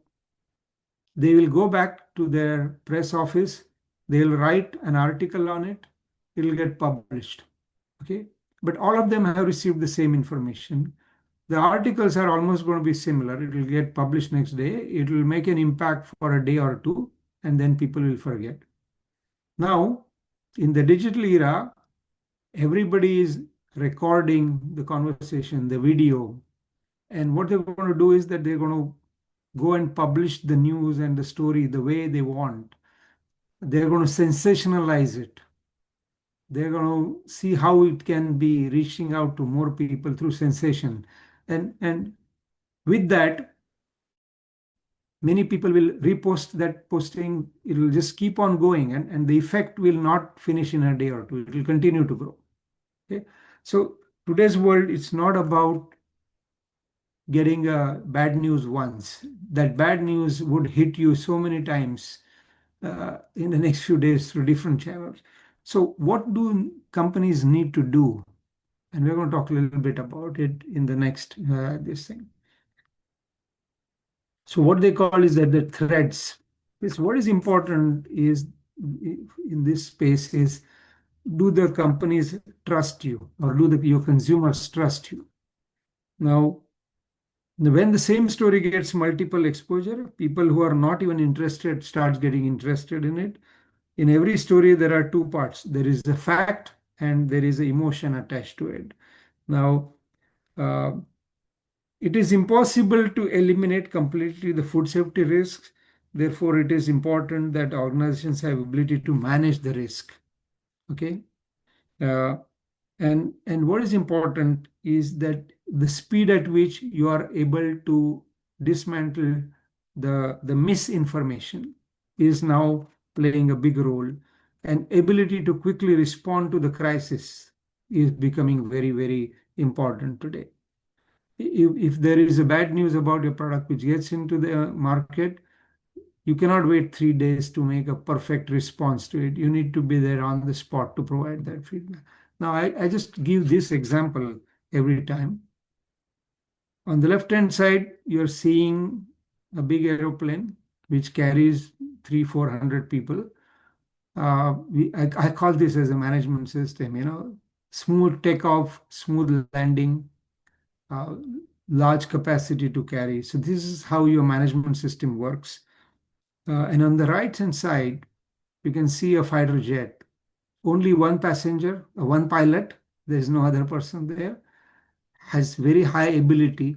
they will go back to their press office. They'll write an article on it. It'll get published. Okay, but all of them have received the same information. The articles are almost going to be similar. It will get published next day. It will make an impact for a day or two, and then people will forget. Now, in the digital era, everybody is recording the conversation, the video. And what they're going to do is that they're going to go and publish the news and the story the way they want. They're going to sensationalize it. They're going to see how it can be reaching out to more people through sensation. And with that, many people will repost that posting. It will just keep on going, and the effect will not finish in a day or two. It will continue to grow. Okay. So today's world, it's not about getting bad news once. That bad news would hit you so many times in the next few days through different channels. So what do companies need to do? And we're going to talk a little bit about it in the next this thing. So what they call is that the threads. What is important is in this space is, do the companies trust you, or do your consumers trust you? Now, when the same story gets multiple exposure, people who are not even interested start getting interested in it. In every story, there are 2 parts. There is a fact and there is an emotion attached to it. Now, it is impossible to eliminate completely the food safety risks. Therefore, it is important that organizations have ability to manage the risk. Okay. And what is important is that the speed at which you are able to dismantle the misinformation is now playing a big role, and ability to quickly respond to the crisis is becoming very, very important today. If there is a bad news about your product which gets into the market, you cannot wait 3 days to make a perfect response to it. You need to be there on the spot to provide that feedback. Now, I just give this example every time. On the left-hand side, you're seeing a big aeroplane which carries 300-400 people. I call this as a management system, smooth takeoff, smooth landing, large capacity to carry. So this is how your management system works. And on the right-hand side, you can see a fighter jet. Only one passenger, one pilot, there is no other person there, has very high ability.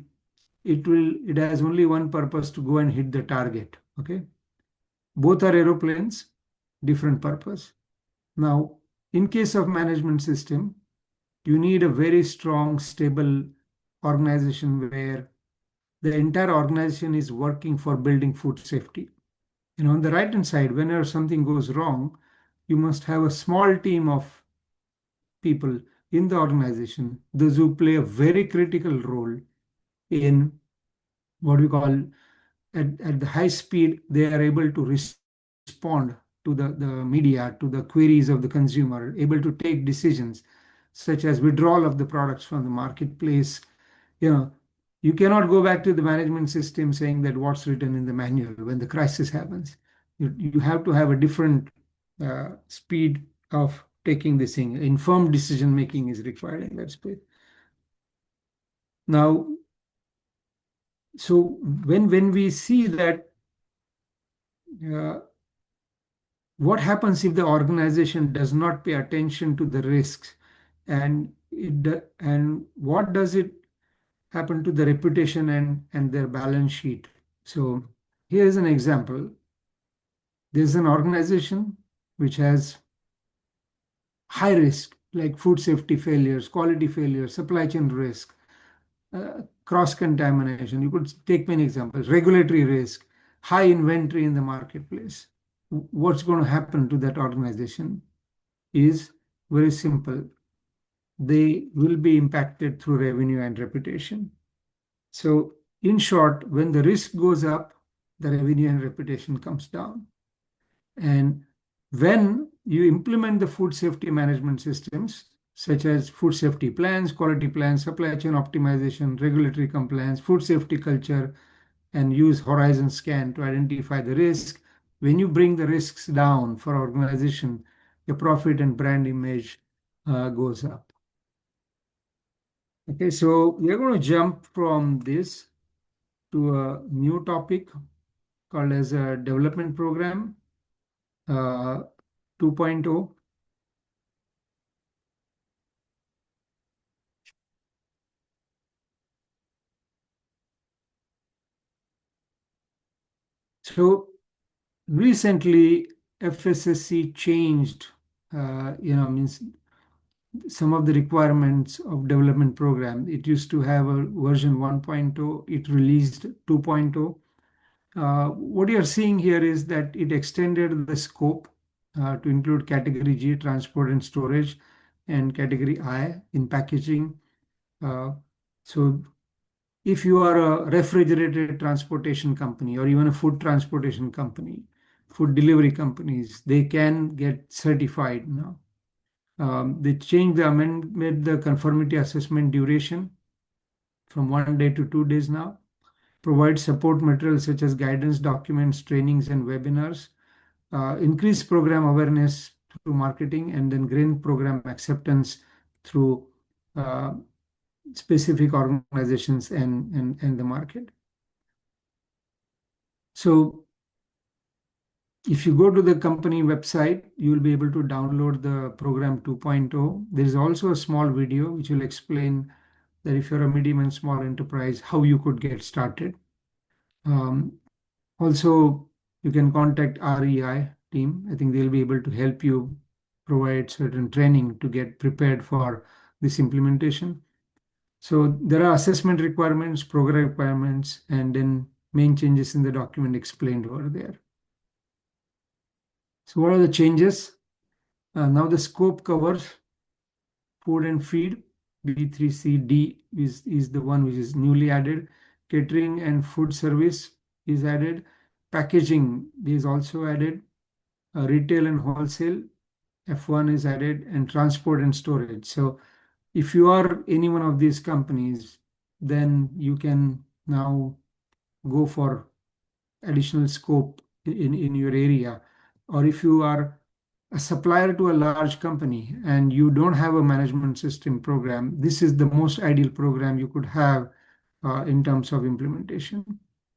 It has only one purpose, to go and hit the target. Okay. Both are aeroplanes, different purpose. Now, in case of management system, you need a very strong, stable organization where the entire organization is working for building food safety. And on the right hand side, whenever something goes wrong, you must have a small team of people in the organization, those who play a very critical role in what we call at the high speed, they are able to respond to the media, to the queries of the consumer, able to take decisions such as withdrawal of the products from the marketplace. You cannot go back to the management system saying that what's written in the manual when the crisis happens. You have to have a different speed of taking this thing. Informed decision making is required in that space. Now, so when we see that, what happens if the organization does not pay attention to the risks, and what does it happen to the reputation and their balance sheet? So here is an example. There's an organization which has high risk, like food safety failures, quality failures, supply chain risk, cross-contamination. You could take many examples. Regulatory risk, high inventory in the marketplace. What's going to happen to that organization is very simple. They will be impacted through revenue and reputation. So in short, when the risk goes up, the revenue and reputation comes down. And when you implement the food safety management systems, such as food safety plans, quality plans, supply chain optimization, regulatory compliance, food safety culture, and use horizon scan to identify the risk, when you bring the risks down for organization, your profit and brand image goes up. Okay, so we're going to jump from this to a new topic called as a development program 2.0. So recently, FSSC changed, means some of the requirements of development program. It used to have a version 1.0, it released 2.0. What you're seeing here is that it extended the scope to include category G, transport and storage, and category I in packaging. So if you are a refrigerated transportation company or even a food transportation company, food delivery companies, they can get certified now. They changed made the conformity assessment duration from 1 day to 2 days now. Provide support materials such as guidance documents, trainings, and webinars. Increase program awareness through marketing, and then gain program acceptance through specific organizations and the market. So if you go to the company website, you will be able to download the program 2.0. There is also a small video which will explain that if you're a medium and small enterprise, how you could get started. Also, you can contact REI team. I think they'll be able to help you provide certain training to get prepared for this implementation. So there are assessment requirements, program requirements, and then main changes in the document explained over there. So what are the changes? Now the scope covers food and feed. B3CD is the one which is newly added. Catering and food service is added. Packaging is also added. Retail and wholesale, F1 is added, and transport and storage. So if you are any one of these companies, then you can now go for additional scope in your area. Or if you are a supplier to a large company and you don't have a management system program, this is the most ideal program you could have in terms of implementation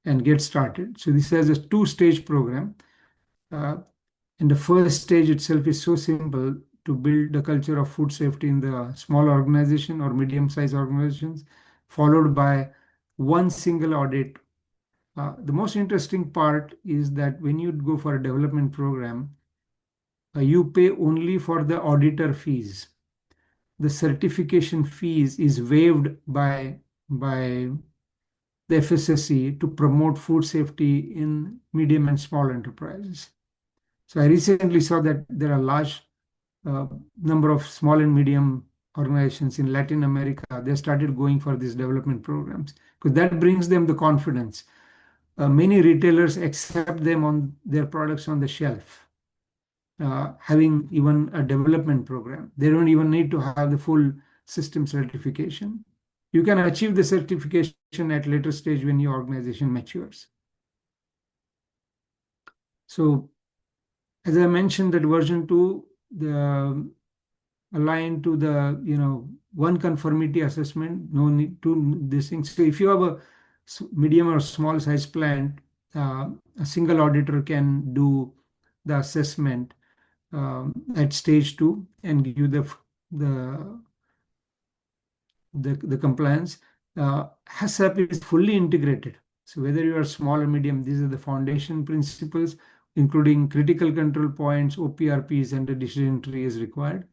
and get started. So this is a two-stage program. And the first stage itself is so simple to build the culture of food safety in the small organization or medium-sized organizations, followed by one single audit. The most interesting part is that when you go for a development program, you pay only for the auditor fees. The certification fees is waived by the FSSC to promote food safety in medium and small enterprises. So I recently saw that there are large number of small and medium organizations in Latin America. They started going for these development programs because that brings them the confidence. Many retailers accept them on their products on the shelf, having even a development program. They don't even need to have the full system certification. You can achieve the certification at later stage when your organization matures. So as I mentioned, that version 2, the aligned to the one conformity assessment, no need to this thing. So if you have a medium or small size plant, a single auditor can do the assessment at stage 2 and give you the compliance. HACCP is fully integrated. So whether you are small or medium, these are the foundation principles, including critical control points, OPRPs, and the decision tree is required.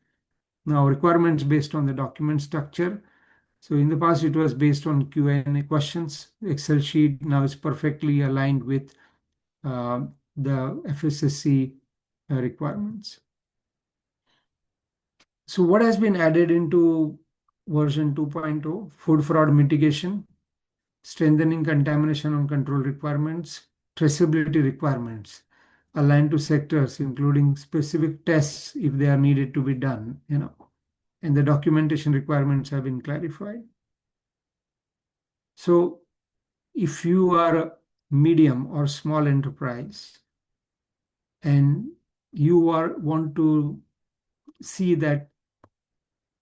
Now, requirements based on the document structure. So in the past, it was based on Q&A questions. Excel sheet now is perfectly aligned with the FSSC requirements. So what has been added into version 2.0? Food fraud mitigation, strengthening contamination and control requirements, traceability requirements aligned to sectors, including specific tests if they are needed to be done, and the documentation requirements have been clarified. So if you are a medium or small enterprise and you want to see that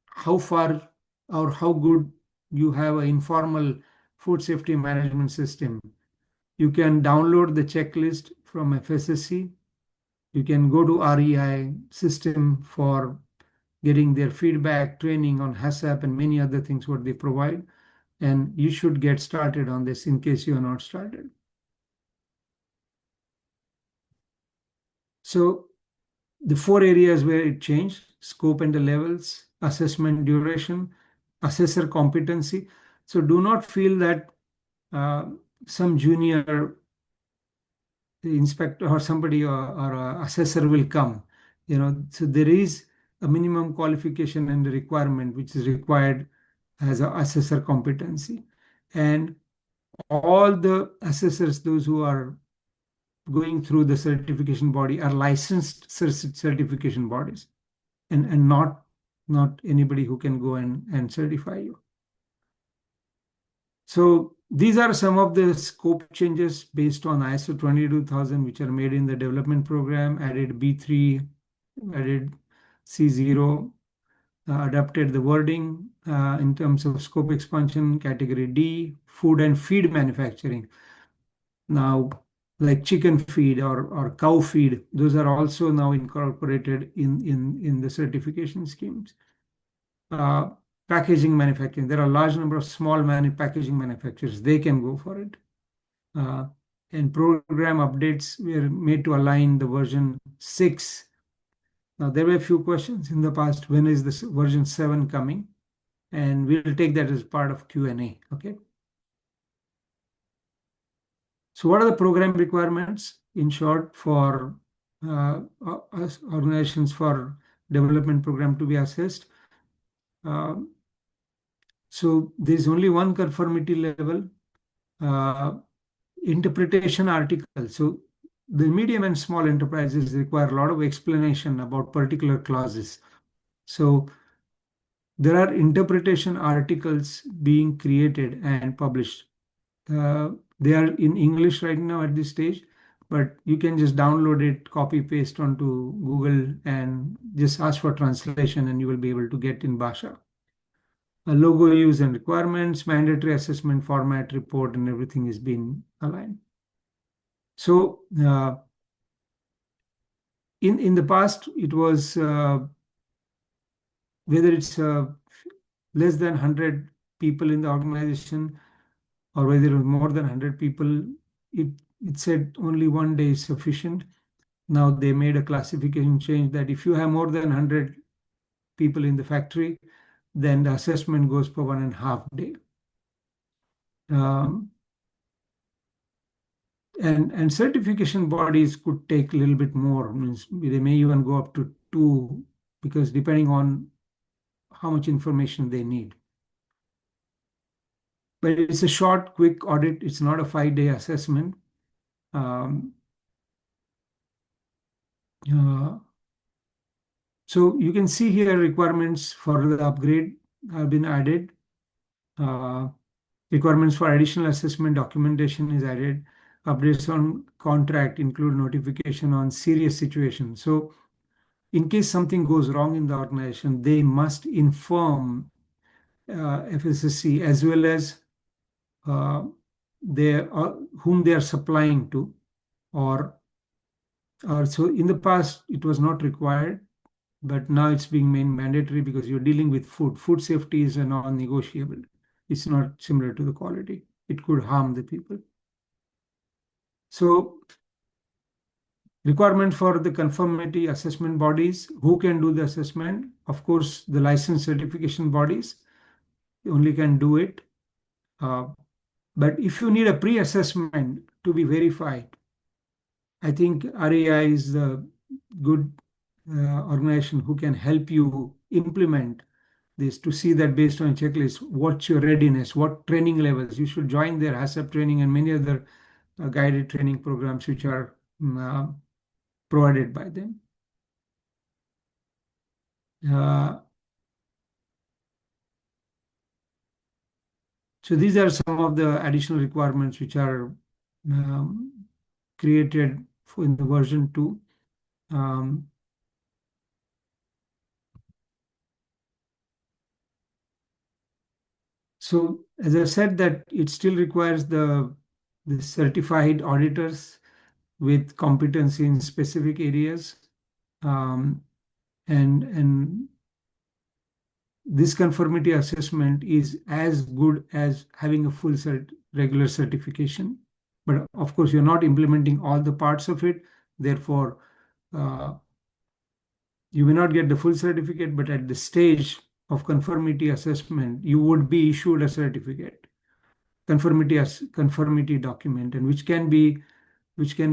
how far or how good you have an informal food safety management system, you can download the checklist from FSSC. You can go to REI System for getting their feedback, training on HACCP and many other things what they provide. And you should get started on this in case you are not started. So the 4 areas where it changed: scope and the levels, assessment duration, assessor competency. So do not feel that some junior inspector or somebody or assessor will come. So there is a minimum qualification and the requirement which is required as an assessor competency. And all the assessors, those who are going through the certification body, are licensed certification bodies and not anybody who can go and certify you. So these are some of the scope changes based on ISO 22000, which are made in the development program, added B3, added C0, adapted the wording in terms of scope expansion, category D, food and feed manufacturing. Now, like chicken feed or cow feed, those are also now incorporated in the certification schemes. Packaging manufacturing, there are a large number of small packaging manufacturers, they can go for it. And program updates were made to align the version 6. Now, there were a few questions in the past, when is this version 7 coming? And we'll take that as part of Q&A, okay? So what are the program requirements, in short, for organizations for development program to be assessed? So there's only one conformity level, interpretation article. So the medium and small enterprises require a lot of explanation about particular clauses. So there are interpretation articles being created and published. They are in English right now at this stage, but you can just download it, copy paste onto Google and just ask for translation and you will be able to get in Bhasha. Logo use and requirements, mandatory assessment format, report, and everything is being aligned. So in the past, it was whether it's less than 100 people in the organization or whether it was more than 100 people, it said only one day is sufficient. Now they made a classification change that if you have more than 100 people in the factory, then the assessment goes for 1.5 day. And certification bodies could take a little bit more. Means they may even go up to 2, because depending on how much information they need. But it's a short, quick audit. It's not a 5-day assessment. So you can see here requirements for the upgrade have been added. Requirements for additional assessment documentation is added. Updates on contract include notification on serious situations. So in case something goes wrong in the organization, they must inform FSSC as well as whom they are supplying to, or so in the past it was not required, but now it's being made mandatory because you're dealing with food. Food safety is a non-negotiable. It's not similar to the quality. It could harm the people. So requirement for the conformity assessment bodies, who can do the assessment? Of course, the license certification bodies only can do it. But if you need a pre-assessment to be verified, I think REI is the good organization who can help you implement this, to see that based on a checklist, what's your readiness, what training levels. You should join their HACCP training and many other guided training programs which are provided by them. So these are some of the additional requirements which are created in the version 2. So as I said, that it still requires the certified auditors with competency in specific areas, and this conformity assessment is as good as having a full regular certification. But of course, you're not implementing all the parts of it. Therefore, you may not get the full certificate, but at the stage of conformity assessment, you would be issued a certificate, conformity document, and which can be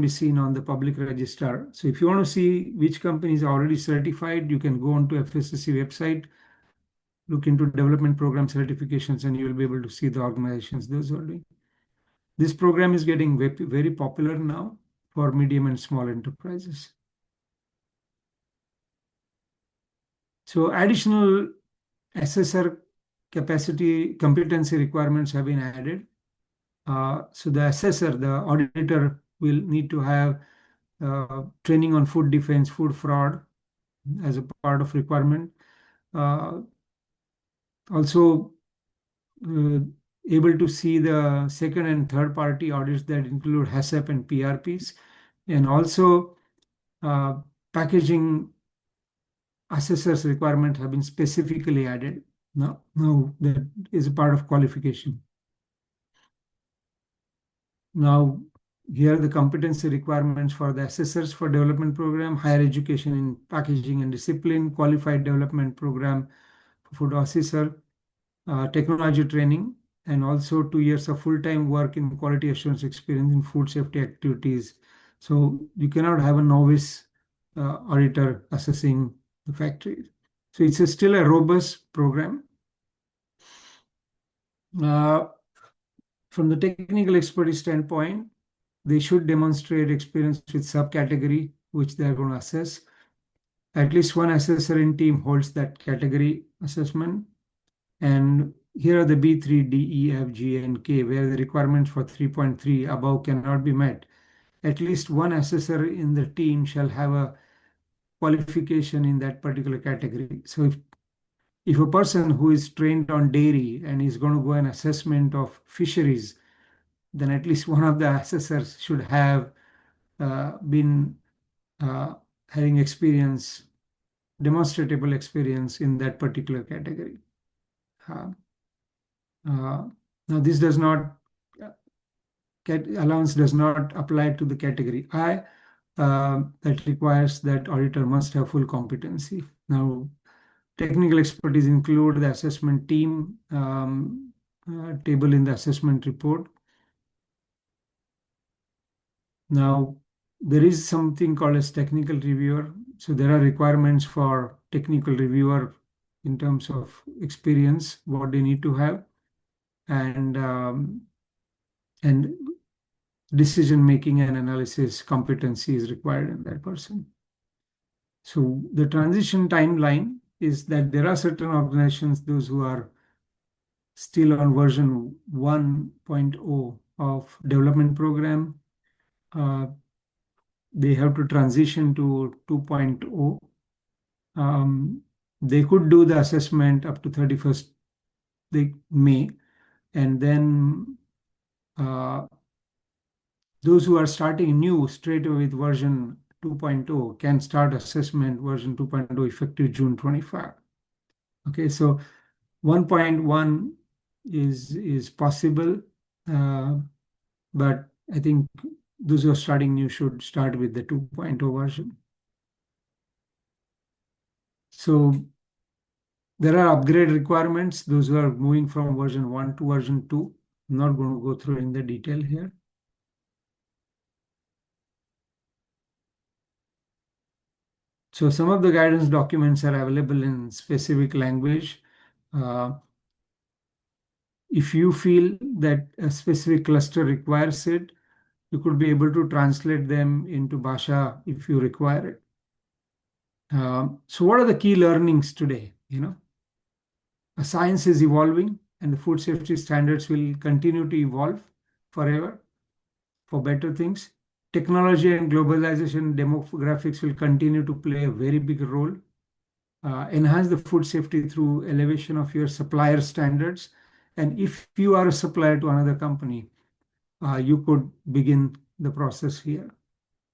seen on the public register. So if you want to see which companies are already certified, you can go onto FSSC website, look into development program certifications, and you will be able to see the organizations those are doing. This program is getting very popular now for medium and small enterprises. So additional assessor competency requirements have been added. So the assessor, the auditor, will need to have training on food defense, food fraud as a part of requirement. Also able to see the second and third party audits that include HACCP and PRPs, and also packaging assessors requirement have been specifically added. Now that is a part of qualification. Now, here are the competency requirements for the assessors for development program: higher education in packaging and discipline, qualified development program for food assessor, technology training, and also 2 years of full-time work in quality assurance experience in food safety activities. So you cannot have a novice auditor assessing the factory. So it's still a robust program. From the technical expertise standpoint, they should demonstrate experience with subcategory which they are going to assess. At least one assessor in team holds that category assessment. And here are the B3, D, E, F, G, and K, where the requirements for 3.3 above cannot be met. At least one assessor in the team shall have a qualification in that particular category. So if a person who is trained on dairy and is going to go an assessment of fisheries, then at least one of the assessors should have been having experience, demonstrable experience in that particular category. Now this allowance does not apply to the category I, that requires that auditor must have full competency. Now, technical expertise include the assessment team, table in the assessment report. Now, there is something called as technical reviewer. So there are requirements for technical reviewer in terms of experience, what they need to have, and decision making and analysis competency is required in that person. So the transition timeline is that there are certain organizations, those who are still on version 1.0 of development program, they have to transition to 2.0. They could do the assessment up to 31st May, and then those who are starting new straight away with version 2.0 can start assessment version 2.0 effective June 25. Okay, so 1.1 is possible, but I think those who are starting new should start with the 2.0 version. So there are upgrade requirements, those who are moving from version 1 to version 2. I'm not going to go through in the detail here. So some of the guidance documents are available in specific language. If you feel that a specific cluster requires it, you could be able to translate them into Bhasha if you require it. So what are the key learnings today? Science is evolving and the food safety standards will continue to evolve forever for better things. Technology and globalization demographics will continue to play a very big role. Enhance the food safety through elevation of your supplier standards. And if you are a supplier to another company, you could begin the process here.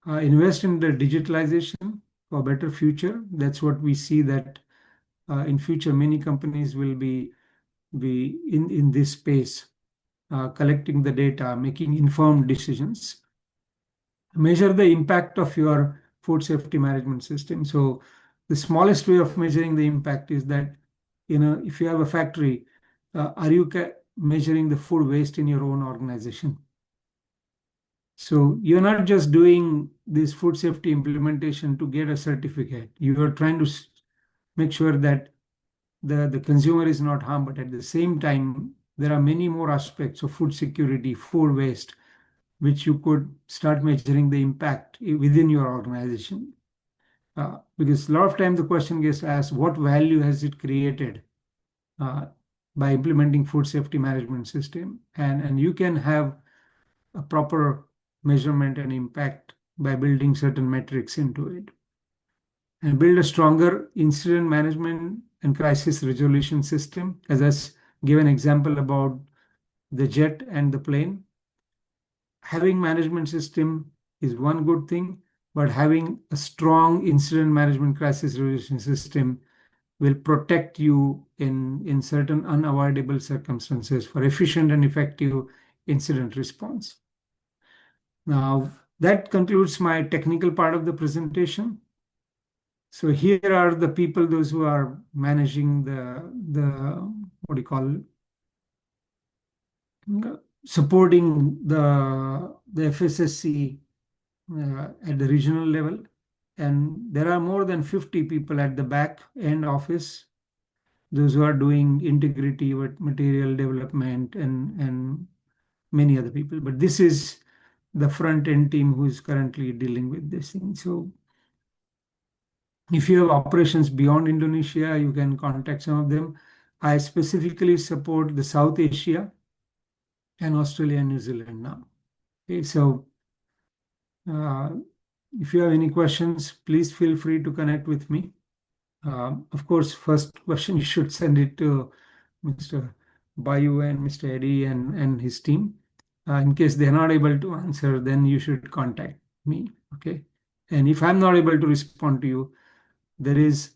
Invest in the digitalization for a better future. That's what we see that in future many companies will be in this space, collecting the data, making informed decisions. Measure the impact of your food safety management system. So the smallest way of measuring the impact is that, if you have a factory, are you measuring the food waste in your own organization? So you're not just doing this food safety implementation to get a certificate. You are trying to make sure that the consumer is not harmed, but at the same time, there are many more aspects of food security, food waste, which you could start measuring the impact within your organization. Because a lot of times the question gets asked, what value has it created by implementing food safety management system? And you can have a proper measurement and impact by building certain metrics into it. And build a stronger incident management and crisis resolution system. As I gave an example about the jet and the plane. Having management system is one good thing, but having a strong incident management crisis resolution system will protect you in certain unavoidable circumstances for efficient and effective incident response. Now, that concludes my technical part of the presentation. So here are the people, those who are managing the what do you call it? Supporting the FSSC at the regional level. And there are more than 50 people at the back end office, those who are doing integrity with material development and many other people. But this is the front end team who is currently dealing with this thing. So if you have operations beyond Indonesia, you can contact some of them. I specifically support the South Asia and Australia and New Zealand now. Okay, so if you have any questions, please feel free to connect with me. Of course, first question, you should send it to Mr. Bayu and Mr. Eddie and his team. In case they're not able to answer, then you should contact me, okay? And if I'm not able to respond to you, there is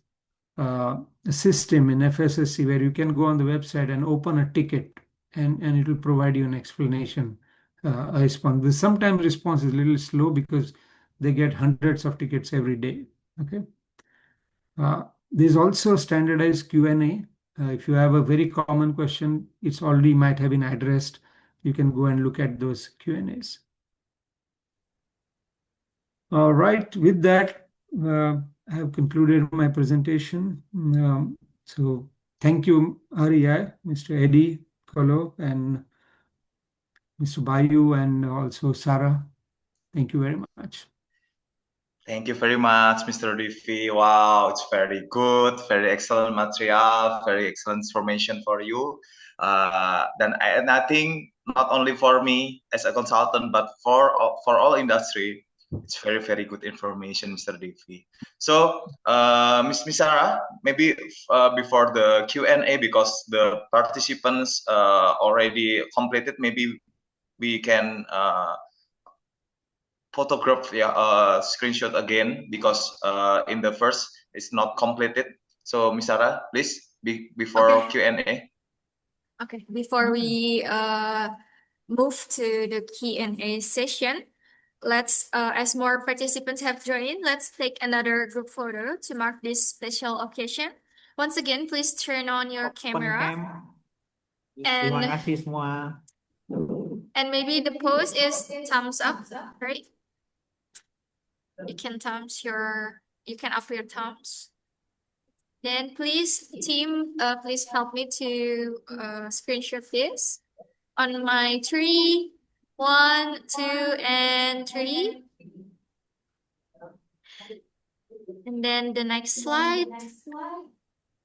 a system in FSSC where you can go on the website and open a ticket and it will provide you an explanation, a response. Sometimes response is a little slow because they get hundreds of tickets every day. Okay. There's also standardized Q&A. If you have a very common question, it's already might have been addressed. You can go and look at those Q&As. All right, with that, I have concluded my presentation. So thank you, REI, Mr. Eddie Kolo, and Mr. Bayu, and also Sarah. Thank you very much. Thank you very much, Mr. Divi. Wow, it's very good, very excellent material, very excellent information for you. And I think not only for me as a consultant, but for all industry, it's very, very good information, Mr. Divi. So, Miss Sarah, maybe before the Q&A, because the participants already completed, maybe we can photograph screenshot again, because in the first it's not completed. So Miss Sarah, please, before Q&A. Okay, before we move to the Q&A session, let's, as more participants have joined, let's take another group photo to mark this special occasion. Once again, please turn on your camera. Terima kasih semua. And maybe the pose is thumbs up, right? You can up your thumbs. Then please, team, please help me to screenshot this on my 3, 1, 2, and 3. And then the next slide.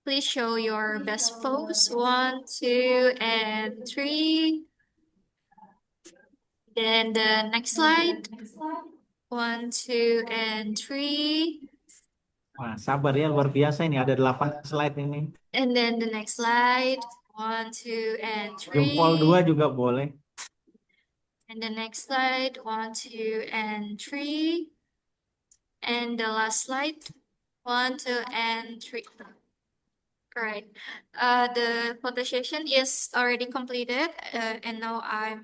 Please show your best pose. 1, 2, and 3. Then the next slide. 1, 2, and 3. Wah, sabar ya, luar biasa ini, ada 8 slide ini. And then the next slide. 1, 2, and 3. Jempol 2 juga boleh. And the next slide. 1, 2, and 3. And the last slide. 1, 2, and 3. All right. The photo session is already completed, and now I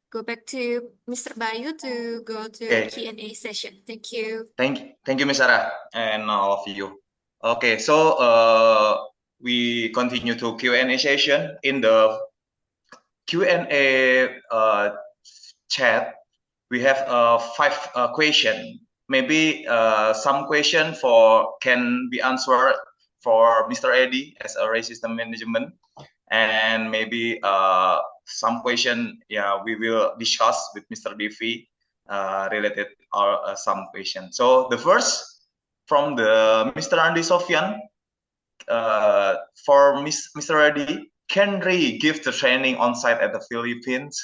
go back to Mr. Bayu to go to Q&A session. Thank you. Thank you, Miss Sarah, and all of you. Okay, so we continue to Q&A session. In the Q&A chat, we have 5 questions. Maybe some question can be answered for Mr. Eddie as a REI System Management, and maybe some question, we will discuss with Mr. Divi related some question. So the first from the Mr. Andi Sofyan, for Mr. Eddie, can REI give the training on site at the Philippines?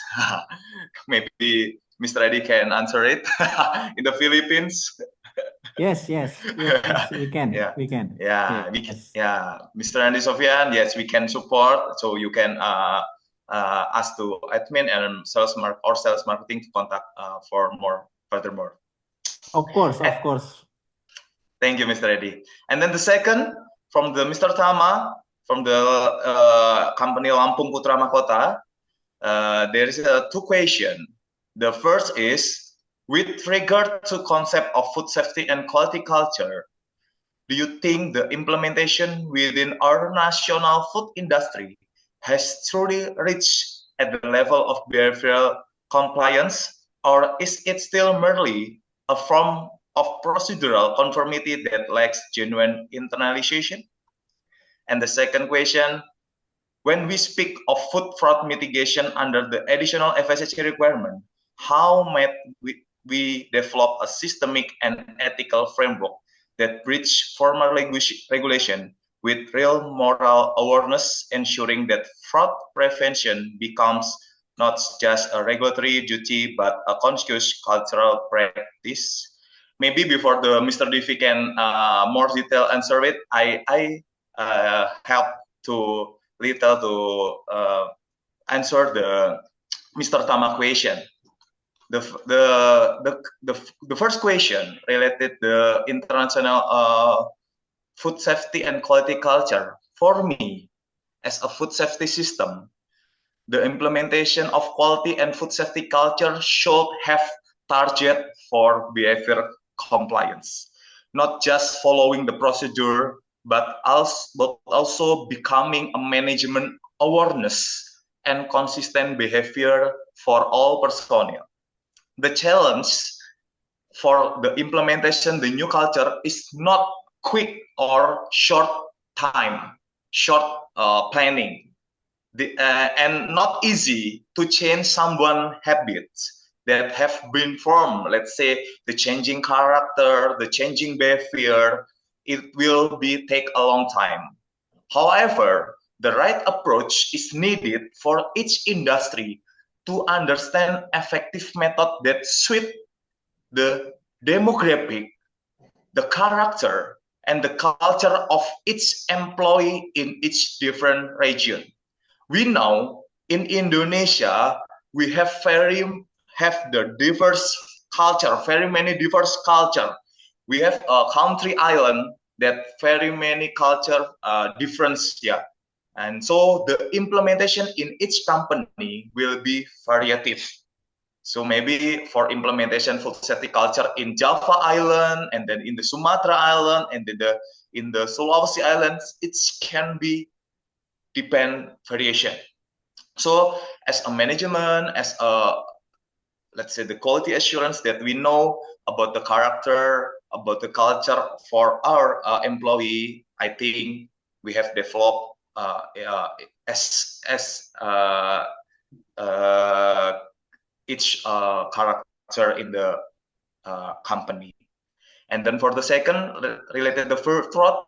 Maybe Mr. Eddie can answer it. In the Philippines. Yes, we can. Yeah. We can. Yeah, Yes. Mr. Andi Sofyan, yes, we can support. So you can ask to admin and sales marketing to contact for furthermore. Of course. Thank you, Mr. Eddie. And then the second from the Mr. Tama from the company Lampung Putra Mahkota. There is 2 questions. The first is, with regard to concept of food safety and quality culture, do you think the implementation within our national food industry has truly reached at the level of behavioral compliance, or is it still merely a form of procedural conformity that lacks genuine internalization? And the second question, when we speak of food fraud mitigation under the additional FSSC requirement, how might we develop a systemic and ethical framework that bridge formal regulation with real moral awareness, ensuring that fraud prevention becomes not just a regulatory duty, but a conscious cultural practice? Maybe before the Mr. Divi can more detail answer it, I help to answer the Mr. Tama question. The first question related the international food safety and quality culture. For me, as a food safety system, the implementation of quality and food safety culture should have target for behavior compliance, not just following the procedure, but also becoming a management awareness and consistent behavior for all personnel. The challenge for the implementation, the new culture is not quick or short time, short planning, and not easy to change someone's habits that have been formed. Let's say the changing character, the changing behavior, it will take a long time. However, the right approach is needed for each industry to understand effective method that suit the demographic, the character, and the culture of each employee in each different region. We know in Indonesia we have the diverse culture, very many diverse culture. We have a country island that very many culture difference, yeah. And so the implementation in each company will be variative. So maybe for implementation food safety culture in Java Island, and then in the Sumatra Island, and then in the Sulawesi Islands, it can be depend variation. So as a management, as a, let's say, the quality assurance that we know about the character, about the culture for our employee, I think we have developed each character in the company. And then for the second, related to the first thought,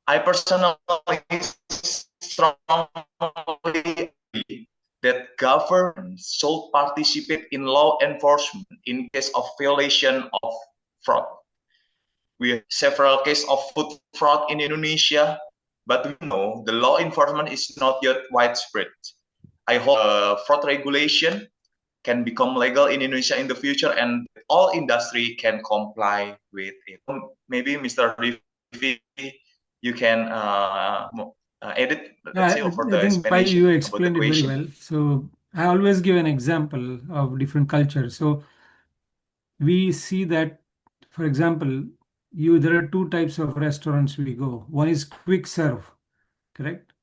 I personally strongly believe that governments should participate in law enforcement in case of violation of fraud. We have several cases of food fraud in Indonesia, but we know the law enforcement is not yet widespread. I hope fraud regulation can become legal in Indonesia in the future, and all industry can comply with it. Maybe Mr. Rivi, you can edit, let's say, for the I think Pai, explanation you about the explained it very question. well. So I always give an example of different cultures. So we see that, for example, there are two types of restaurants we go. One is quick serve, correct?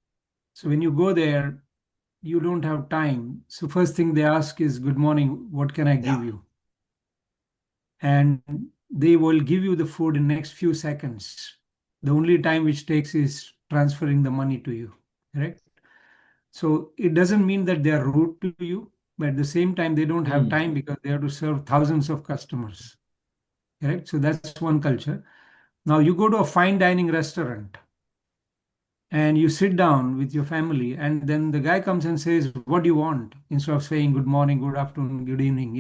So when you go there, you don't have time. So first thing they ask is, good morning, what can I give you? And they will give you the food in the next few seconds. The only time which takes is transferring the money to you, correct? So it doesn't mean that they are rude to you, but at the same time, they don't have time because they have to serve thousands of customers, correct? So that's one culture. Now you go to a fine dining restaurant and you sit down with your family, and then the guy comes and says, what do you want? Instead of saying good morning, good afternoon, good evening,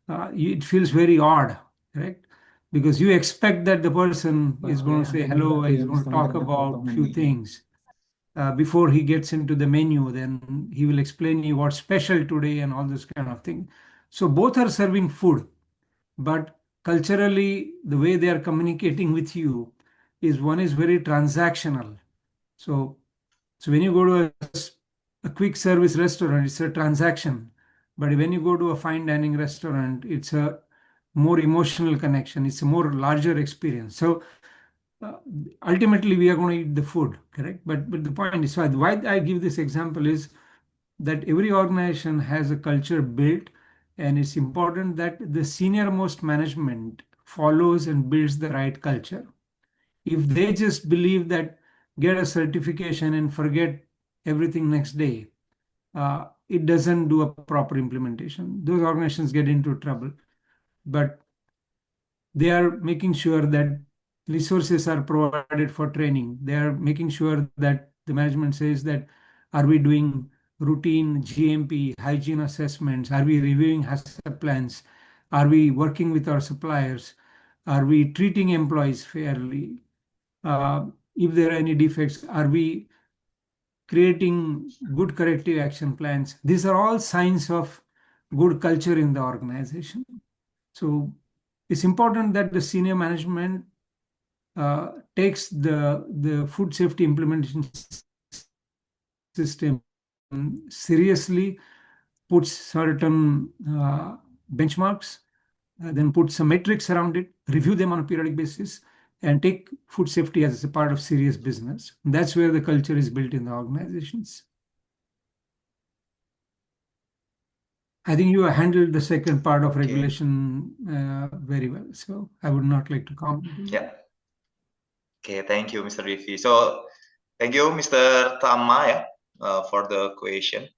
it feels very odd, correct? Because you expect that the person is going to say hello, he's going to talk about a few things. Before he gets into the menu, then he will explain you what's special today and all this kind of thing. So both are serving food, but culturally, the way they are communicating with you is one is very transactional. So when you go to a quick service restaurant, it's a transaction. But when you go to a fine dining restaurant, it's a more emotional connection. It's a more larger experience. So ultimately, we are going to eat the food, correct? But the point is, why I give this example is that every organization has a culture built, and it's important that the senior most management follows and builds the right culture. If they just believe that get a certification and forget everything next day, it doesn't do a proper implementation. Those organizations get into trouble. But they are making sure that resources are provided for training. They are making sure that the management says that, are we doing routine GMP hygiene assessments? Are we reviewing hazard plans? Are we working with our suppliers? Are we treating employees fairly? If there are any defects, are we creating good corrective action plans? These are all signs of good culture in the organization. So it's important that the senior management takes the food safety implementation system seriously puts certain benchmarks, then put some metrics around it, review them on a periodic basis, and take food safety as a part of serious business. That's where the culture is built in the organizations. I think you handled the second part of regulation very well, so I would not like to comment. Yeah. Okay, thank you, Mr. Rifi. So, thank you, Mr. Tama, for the question.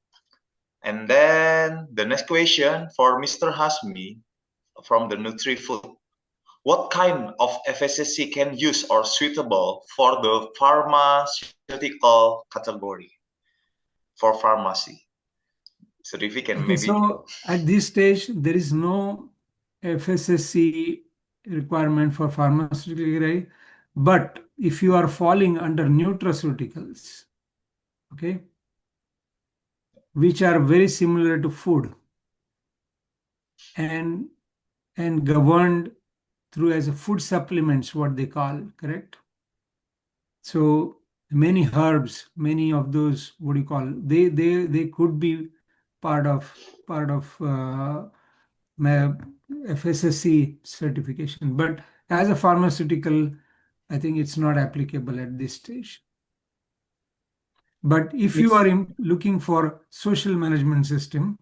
And then the next question for Mr. Hasmi from the Nutri-Food. What kind of FSSC can use or suitable for the pharmaceutical category for pharmacy? So if we can Okay, maybe. so at this stage, there is no FSSC requirement for pharmaceutical category, but if you are falling under nutraceuticals, okay, which are very similar to food and governed through as a food supplements, what they call, correct? So many herbs, many of those, what do you call, they could be part of FSSC certification, but as a pharmaceutical, I think it's not applicable at this stage. But if you are looking for social management system,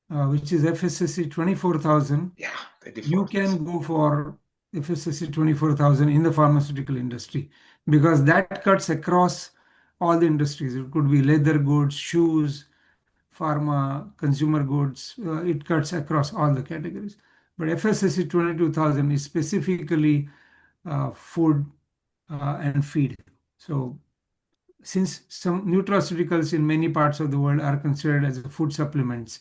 which is FSSC 24,000, Yeah, you can go for FSSC 24,000 in the pharmaceutical industry, because that cuts across all the industries. It could be leather goods, shoes, pharma, consumer goods. It cuts across all the categories. But FSSC 22,000 is specifically food and feed. So since some nutraceuticals in many parts of the world are considered as food supplements,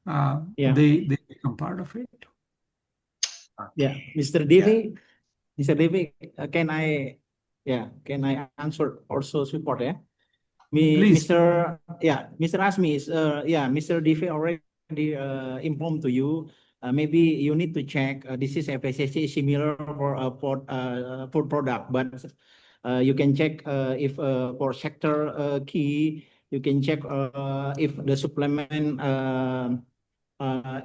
they become part of it. Yeah, Mr. Devi, Mr. Devi, can I answer also support? Yeah, Please. Mr. Asmi is Mr. Devi already informed to you. Maybe you need to check. This is FSSC similar for food product, but you can check if for sector key, you can check if the supplement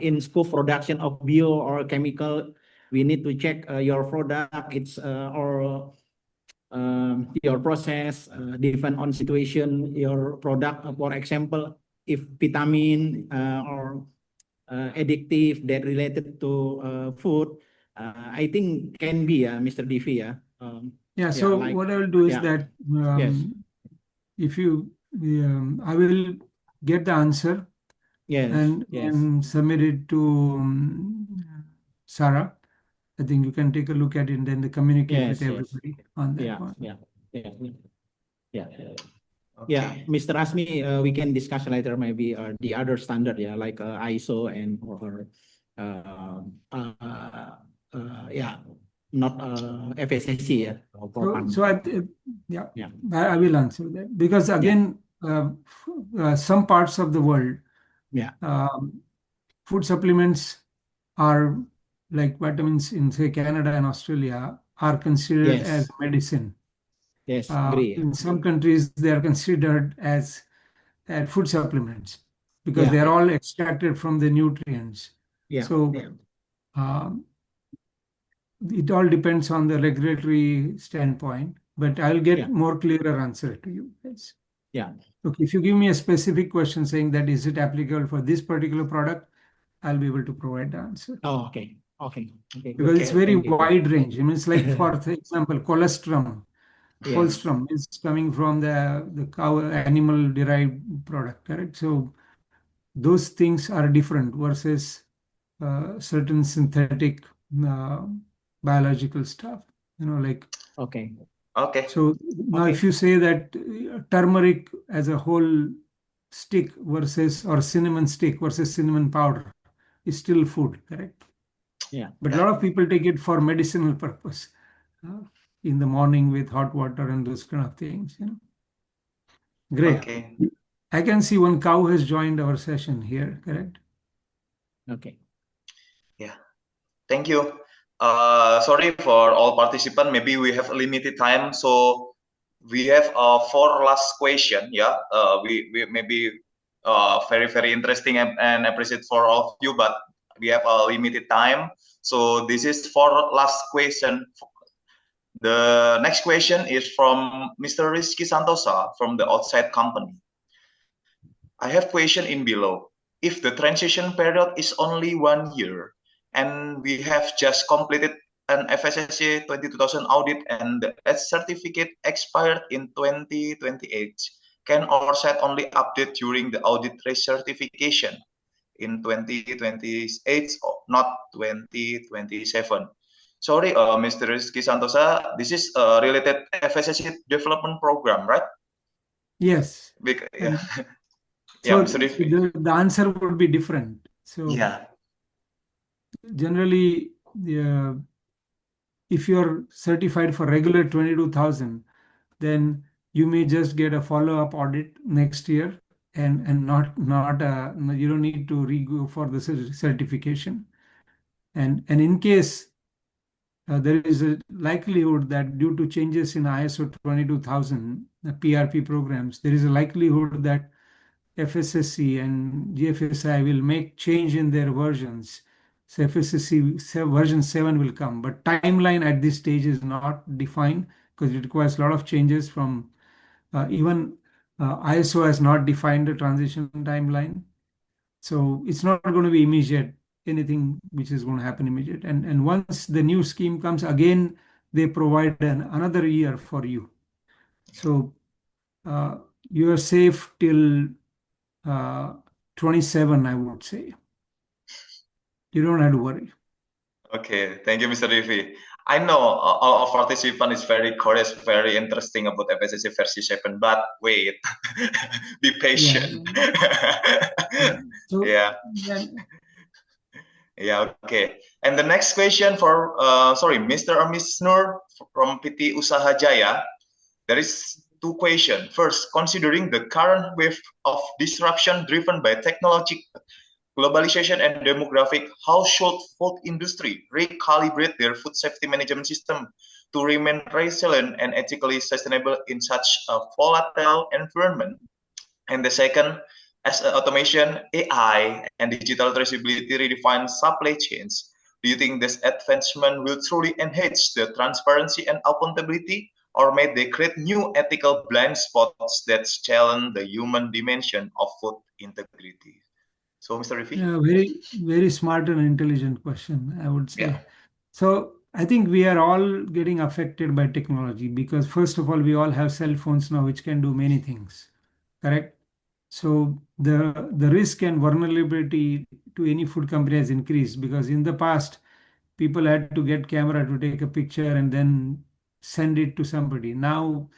in scope production of bio or chemical, we need to check your product, it's or your process, depend on situation, your product, for example, if vitamin or addictive that related to food, I think can be Mr. Divi, So like, what I will do is that if you, I will get the answer and submit it to Sarah. I think you can take a look at it and then communicate with everybody on that one. Yeah, Mr. Asmi, we can discuss later maybe the other standard, like ISO and not FSSC. So I will answer that, because again, some parts of the world, food supplements are like vitamins in, say, Canada and Australia are considered as medicine. Yes, agree. In some countries, they are considered as food supplements because they are all extracted from the nutrients. So it all depends on the regulatory standpoint, but I'll get more clearer answer to you guys. Okay, if you give me a specific question saying that is it applicable for this particular product, I'll be able to provide the answer. Oh, okay. Because it's very wide range. I mean, it's like, for example, colostrum. Colostrum is coming from the cow animal derived product, correct? So those things are different versus certain synthetic biological stuff, like. Okay. So now if you say that turmeric as a whole stick versus, or cinnamon stick versus cinnamon powder is still food, correct? But a lot of people take it for medicinal purpose in the morning with hot water and those kind of things. Great. Okay. I can see one cow has joined our session here, correct? Okay. Yeah. Thank you. Sorry for all participants. Maybe we have a limited time, so we have four last question. Yeah, we maybe very interesting and appreciate for all of you, but we have a limited time. So this is for last question. The next question is from Mr. Rizky Santosa from the outside company. I have question in below. If the transition period is only 1 year and we have just completed an FSSC 22000 audit and the certificate expired in 2028, can our site only update during the audit recertification in 2028 or not 2027? Sorry, Mr. Rizky Santosa, this is a related FSSC development program, right? Yes. Yeah. So, Yeah, Mr. Divi. the answer would be different. So Yeah. generally, if you're certified for regular 22,000, then you may just get a follow-up audit next year, and you don't need to re-go for the certification. And in case there is a likelihood that due to changes in ISO 22000, the PRP programs, there is a likelihood that FSSC and GFSI will make change in their versions. So FSSC version 7 will come, but timeline at this stage is not defined because it requires a lot of changes from even ISO has not defined a transition timeline. So it's not going to be immediate, anything which is going to happen immediate. And once the new scheme comes, again, they provide another year for you. So you are safe till 27, I would say. You don't have to worry. Okay, thank you, Mr. Rivi. I know all of participants is very curious, very interesting about FSSC version 7, but wait, be patient. So, Yeah. Yeah, okay. And the next question for, Mr. or Miss Nur from PT Usaha Jaya. There is two questions. First, considering the current wave of disruption driven by technology, globalization, and demographic, how should food industry recalibrate their food safety management system to remain resilient and ethically sustainable in such a volatile environment? And the second, as automation, AI, and digital traceability redefine supply chains, do you think this advancement will truly enhance the transparency and accountability, or may they create new ethical blind spots that challenge the human dimension of food integrity? So, Mr. Rifi? Yeah, very, very smart and intelligent question, I would say. Yeah. So I think we are all getting affected by technology because, first of all, we all have cell phones now which can do many things, correct? So the risk and vulnerability to any food company has increased because in the past, people had to get camera to take a picture and then send it to somebody. Now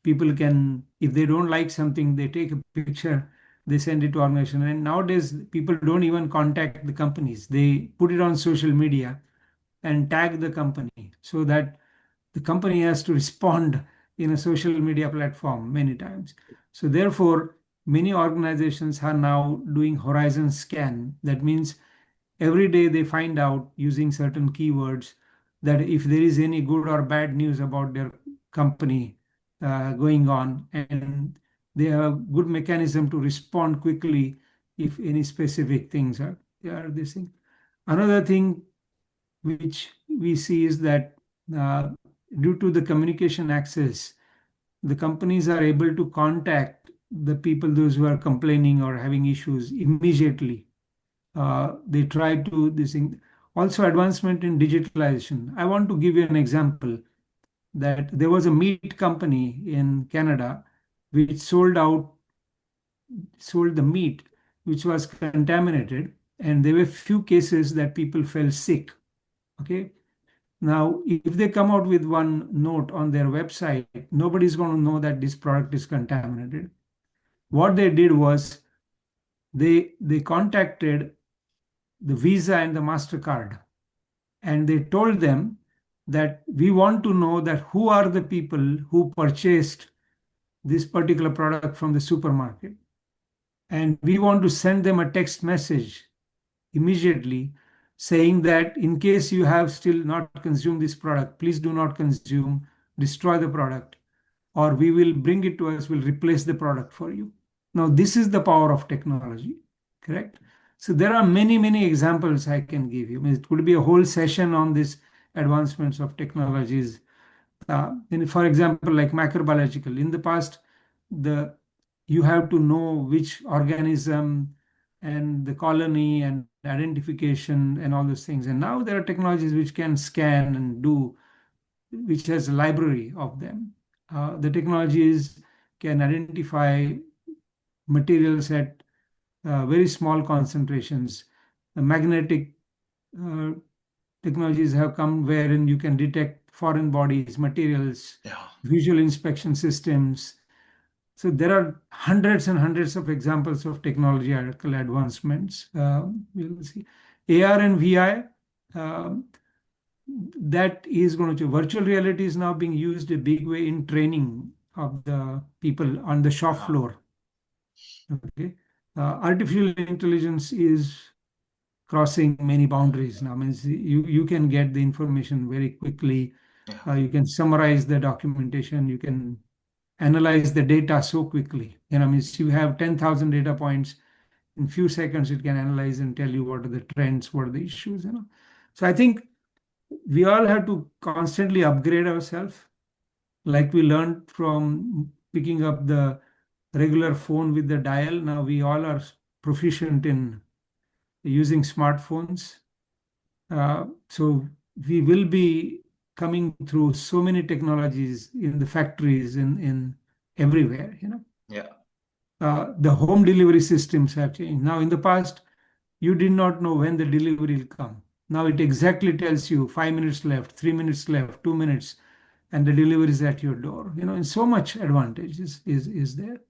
people can, if they don't like something, they take a picture, they send it to organization. And nowadays people don't even contact the companies. They put it on social media and tag the company so that the company has to respond in a social media platform many times. So therefore, many organizations are now doing horizon scan. That means every day they find out using certain keywords that if there is any good or bad news about their company going on, and they have a good mechanism to respond quickly if any specific things are this thing. Another thing which we see is that due to the communication access, the companies are able to contact the people, those who are complaining or having issues immediately. They try to this thing. Also, advancement in digitalization. I want to give you an example that there was a meat company in Canada which sold the meat which was contaminated, and there were few cases that people fell sick. Okay. Now, if they come out with one note on their website, nobody's going to know that this product is contaminated. What they did was they contacted the Visa and the MasterCard, and they told them that we want to know that who are the people who purchased this particular product from the supermarket. And we want to send them a text message immediately saying that in case you have still not consumed this product, please do not consume, destroy the product. or we will bring it to us, we'll replace the product for you. Now, this is the power of technology, correct? So there are many, many examples I can give you. I mean, it could be a whole session on this advancements of technologies. For example, like microbiological, in the past, you have to know which organism and the colony and identification and all those things. And now there are technologies which can scan and do, which has a library of them. The technologies can identify materials at very small concentrations. The magnetic technologies have come wherein you can detect foreign bodies, materials, visual inspection systems. So there are hundreds and hundreds of examples of technological advancements. We'll see. AR and VI, that is going to, virtual reality is now being used a big way in training of the people on the shop floor. Okay. Artificial intelligence is crossing many boundaries now. Means you can get the information very quickly. You can summarize the documentation. You can analyze the data so quickly. Means you have 10,000 data points. In few seconds, it can analyze and tell you what are the trends, what are the issues. So I think we all have to constantly upgrade ourselves. Like we learned from picking up the regular phone with the dial. Now we all are proficient in using smartphones. So we will be coming through so many technologies in the factories, in everywhere. The home delivery systems have changed. Now, in the past, you did not know when the delivery will come. Now it exactly tells you 5 minutes left, 3 minutes left, 2 minutes, and the delivery is at your door. And so much advantage is there.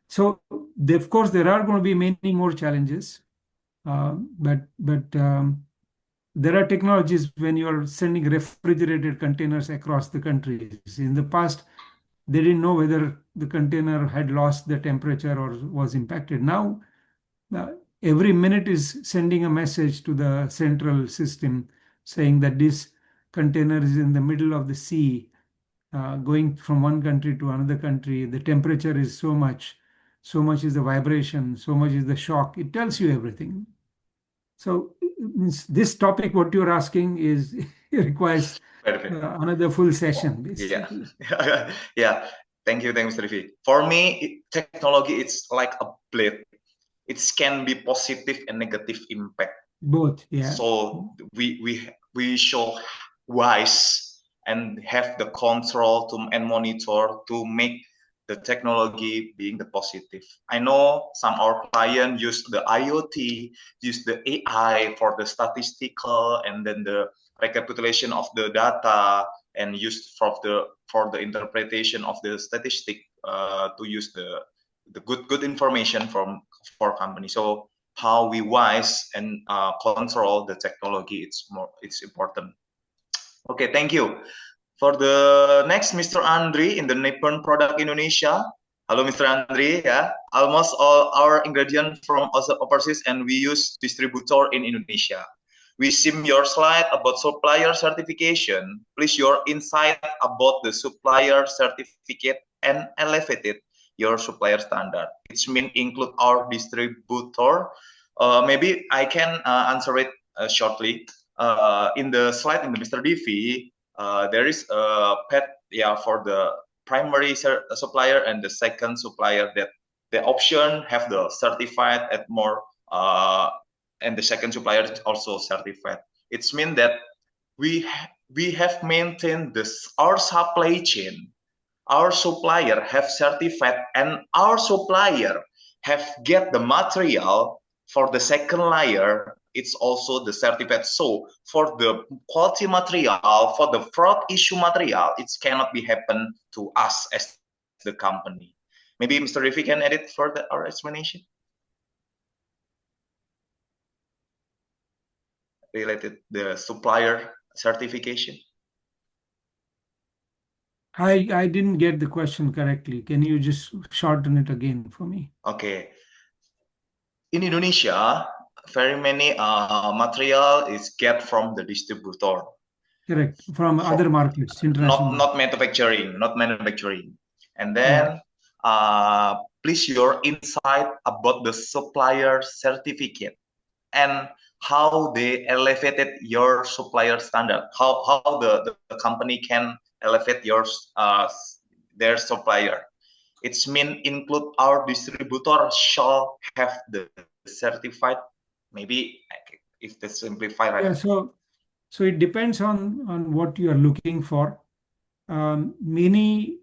So, of course, there are going to be many more challenges, but there are technologies when you are sending refrigerated containers across the countries. In the past, they didn't know whether the container had lost the temperature or was impacted. Now, every minute is sending a message to the central system saying that this container is in the middle of the sea, going from one country to another country. The temperature is so much is the vibration, so much is the shock. It tells you everything. So this topic, what you're asking, is requires another full session, basically. Yeah. Thank you, Mr. Rivi. For me, technology, it's like a blade. It can be positive and negative impact. Both, yeah. So we should wise and have the control and monitor to make the technology being the positive. I know some of our clients use the IoT, use the AI for the statistical and then the recapitulation of the data, and use for the interpretation of the statistic to use the good information for company. So how we wise and control the technology, it's important. Okay, thank you. For the next, Mr. Andri in the Nippon Product Indonesia. Hello, Mr. Andri. Yeah, almost all our ingredients from overseas, and we use distributor in Indonesia. We see your slide about supplier certification. Please your insight about the supplier certificate and elevated your supplier standard. It means include our distributor. Maybe I can answer it shortly. In the slide in the Mr. DV, there is a path for the primary supplier and the second supplier, that the option have the certified at more and the second supplier is also certified. It's mean that we have maintained our supply chain. Our supplier have certified and our supplier have get the material for the second layer. It's also the certificate. So for the quality material, for the fraud issue material, it cannot be happen to us as the company. Maybe Mr. Rivi can edit further our explanation related the supplier certification. I didn't get the question correctly. Can you just shorten it again for me? Okay. In Indonesia, very many material is get from the distributor. Correct. From For other markets, international markets. not manufacturing. And then please your insight about the supplier certificate and how they elevated your supplier standard. How the company can elevate their supplier. It's mean include our distributor shall have the certified. Maybe if they simplify, right? Yeah, so it depends on what you are looking for. Many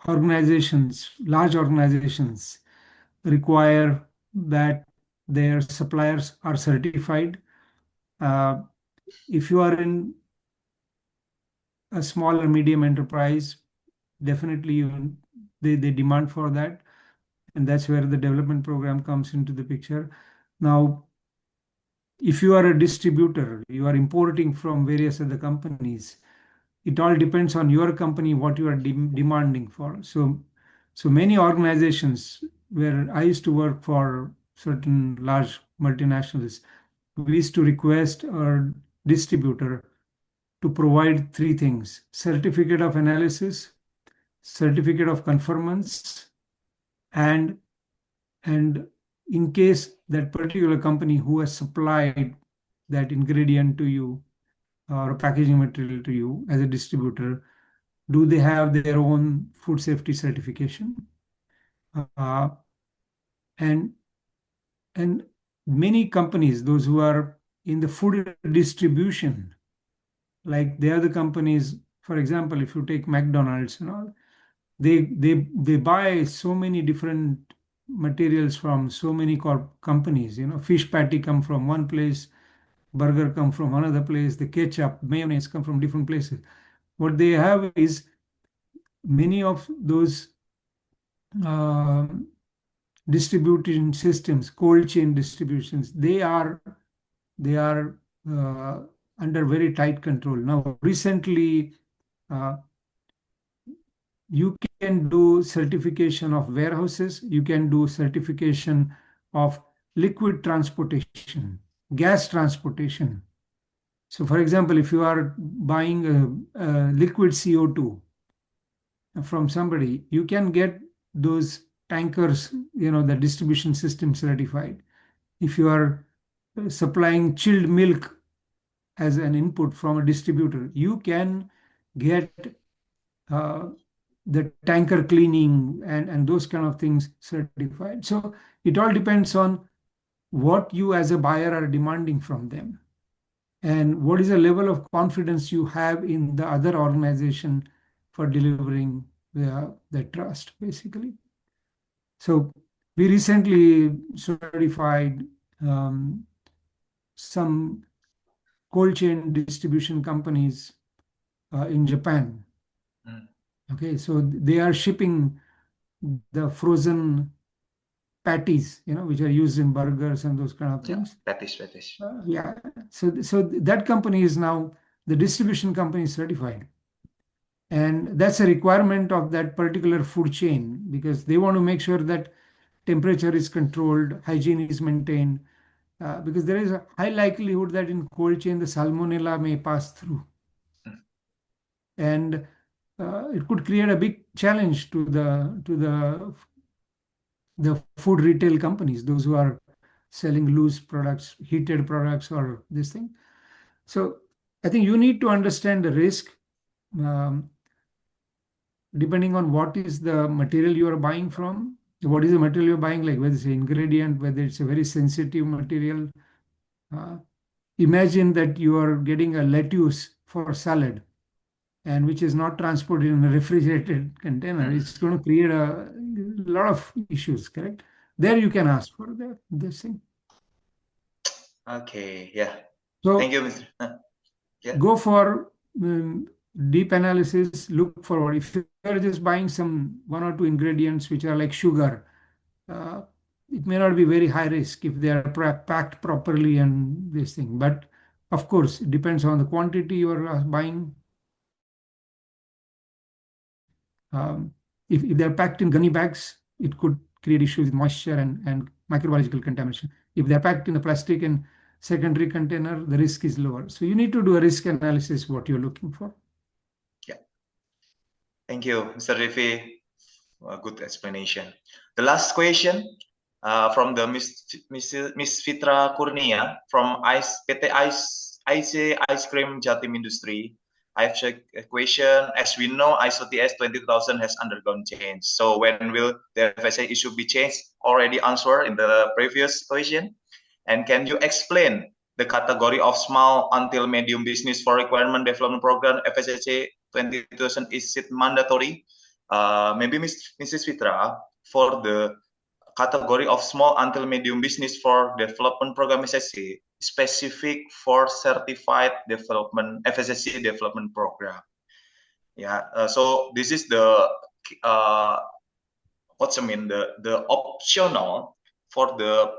organizations, large organizations, require that their suppliers are certified. If you are in a small or medium enterprise, definitely they demand for that, and that's where the development program comes into the picture. Now, if you are a distributor, you are importing from various other companies, it all depends on your company what you are demanding for. So many organizations where I used to work for certain large multinationals, we used to request our distributor to provide three things: certificate of analysis, certificate of conformance, and in case that particular company who has supplied that ingredient to you or packaging material to you as a distributor, do they have their own food safety certification? Uh, and and many companies, those who are in the food distribution, like they are the companies, for example, if you take McDonald's and all, they buy so many different materials from so many companies. Fish patty come from one place, burger come from another place, the ketchup, mayonnaise come from different places. What they have is many of those distribution systems, cold chain distributions, they are under very tight control. Now, recently, you can do certification of warehouses, you can do certification of liquid transportation, gas transportation. So, for example, if you are buying a liquid CO2 from somebody, you can get those tankers, the distribution system certified. If you are supplying chilled milk as an input from a distributor, you can get the tanker cleaning and those kind of things certified. So it all depends on what you as a buyer are demanding from them and what is the level of confidence you have in the other organization for delivering the trust, basically. So we recently certified some cold chain distribution companies in Japan. Okay, so they are shipping the frozen patties, which are used in burgers and those kind of things. Patties. Yeah. So that company is now the distribution company is certified. And that's a requirement of that particular food chain because they want to make sure that temperature is controlled, hygiene is maintained, because there is a high likelihood that in cold chain the salmonella may pass through. And it could create a big challenge to the food retail companies, those who are selling loose products, heated products, or this thing. So I think you need to understand the risk depending on what is the material you are buying from, what is the material you're buying, like whether it's an ingredient, whether it's a very sensitive material. Imagine that you are getting a lettuce for salad and which is not transported in a refrigerated container. It's going to create a lot of issues, correct? There you can ask for this thing. Okay, yeah. So thank you, Mr. Yeah. Go for deep analysis, look for if you're just buying one or two ingredients which are like sugar, it may not be very high risk if they are packed properly and this thing. But of course, it depends on the quantity you are buying. If they're packed in gunny bags, it could create issues with moisture and microbiological contamination. If they're packed in the plastic and secondary container, the risk is lower. So you need to do a risk analysis, what you're looking for. Yeah. Thank you, Mr. Devi. A good explanation. The last question from the Miss Fitra Kurnia from PT Ice Cream Jatim Industry. I have a question. As we know, ISO TS 20000 has undergone change. So when will the FSA issue be changed? Already answered in the previous question. And can you explain the category of small until medium business for requirement development program FSSC 20000? Is it mandatory? Maybe Mrs. Fitra, for the category of small until medium business for development program FSSC, specific for certified development FSSC development program. Yeah, so this is the what's I mean the optional for the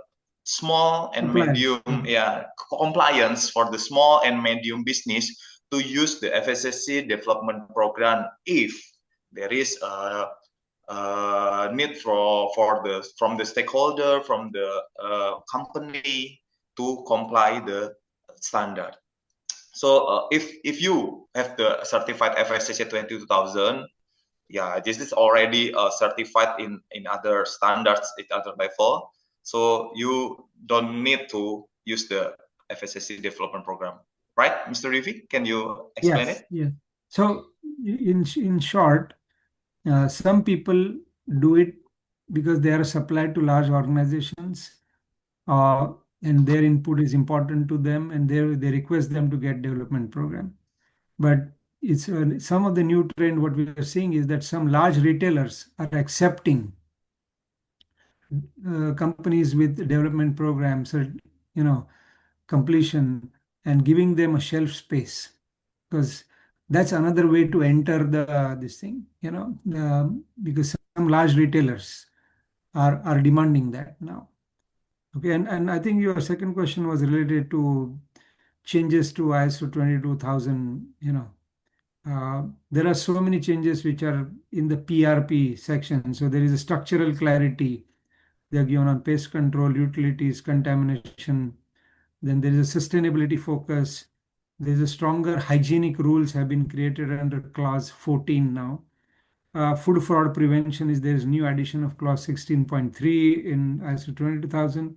small and medium compliance for the small and medium business to use the FSSC development program if there is a need from the stakeholder, from the company to comply the standard. So if you have the certified FSSC 22000, yeah, this is already certified in other standards at other level. So you don't need to use the FSSC development program, right, Mr. Rivi? Can you explain it? Yes. So in short, some people do it because they are supplied to large organizations, and their input is important to them, and they request them to get development program. But it's some of the new trend. What we are seeing is that some large retailers are accepting companies with development programs, or completion, and giving them a shelf space, because that's another way to enter this thing, because some large retailers are demanding that now. Okay, and I think your second question was related to changes to ISO 22000. There are so many changes which are in the PRP section. So there is a structural clarity. They are given on pest control, utilities, contamination. Then there is a sustainability focus. There's a stronger hygienic rules have been created under clause 14 now. Food fraud prevention there's new addition of clause 16.3 in ISO 22000.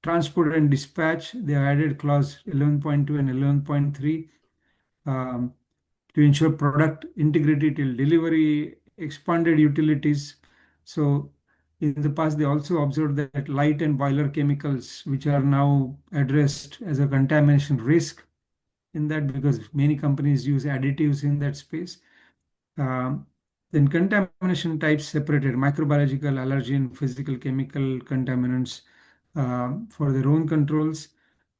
Transport and dispatch, they have added clause 11.2 and 11.3 to ensure product integrity till delivery, expanded utilities. So in the past, they also observed that light and boiler chemicals, which are now addressed as a contamination risk in that, because many companies use additives in that space. Then contamination types separated: microbiological, allergen, physical, chemical contaminants for their own controls.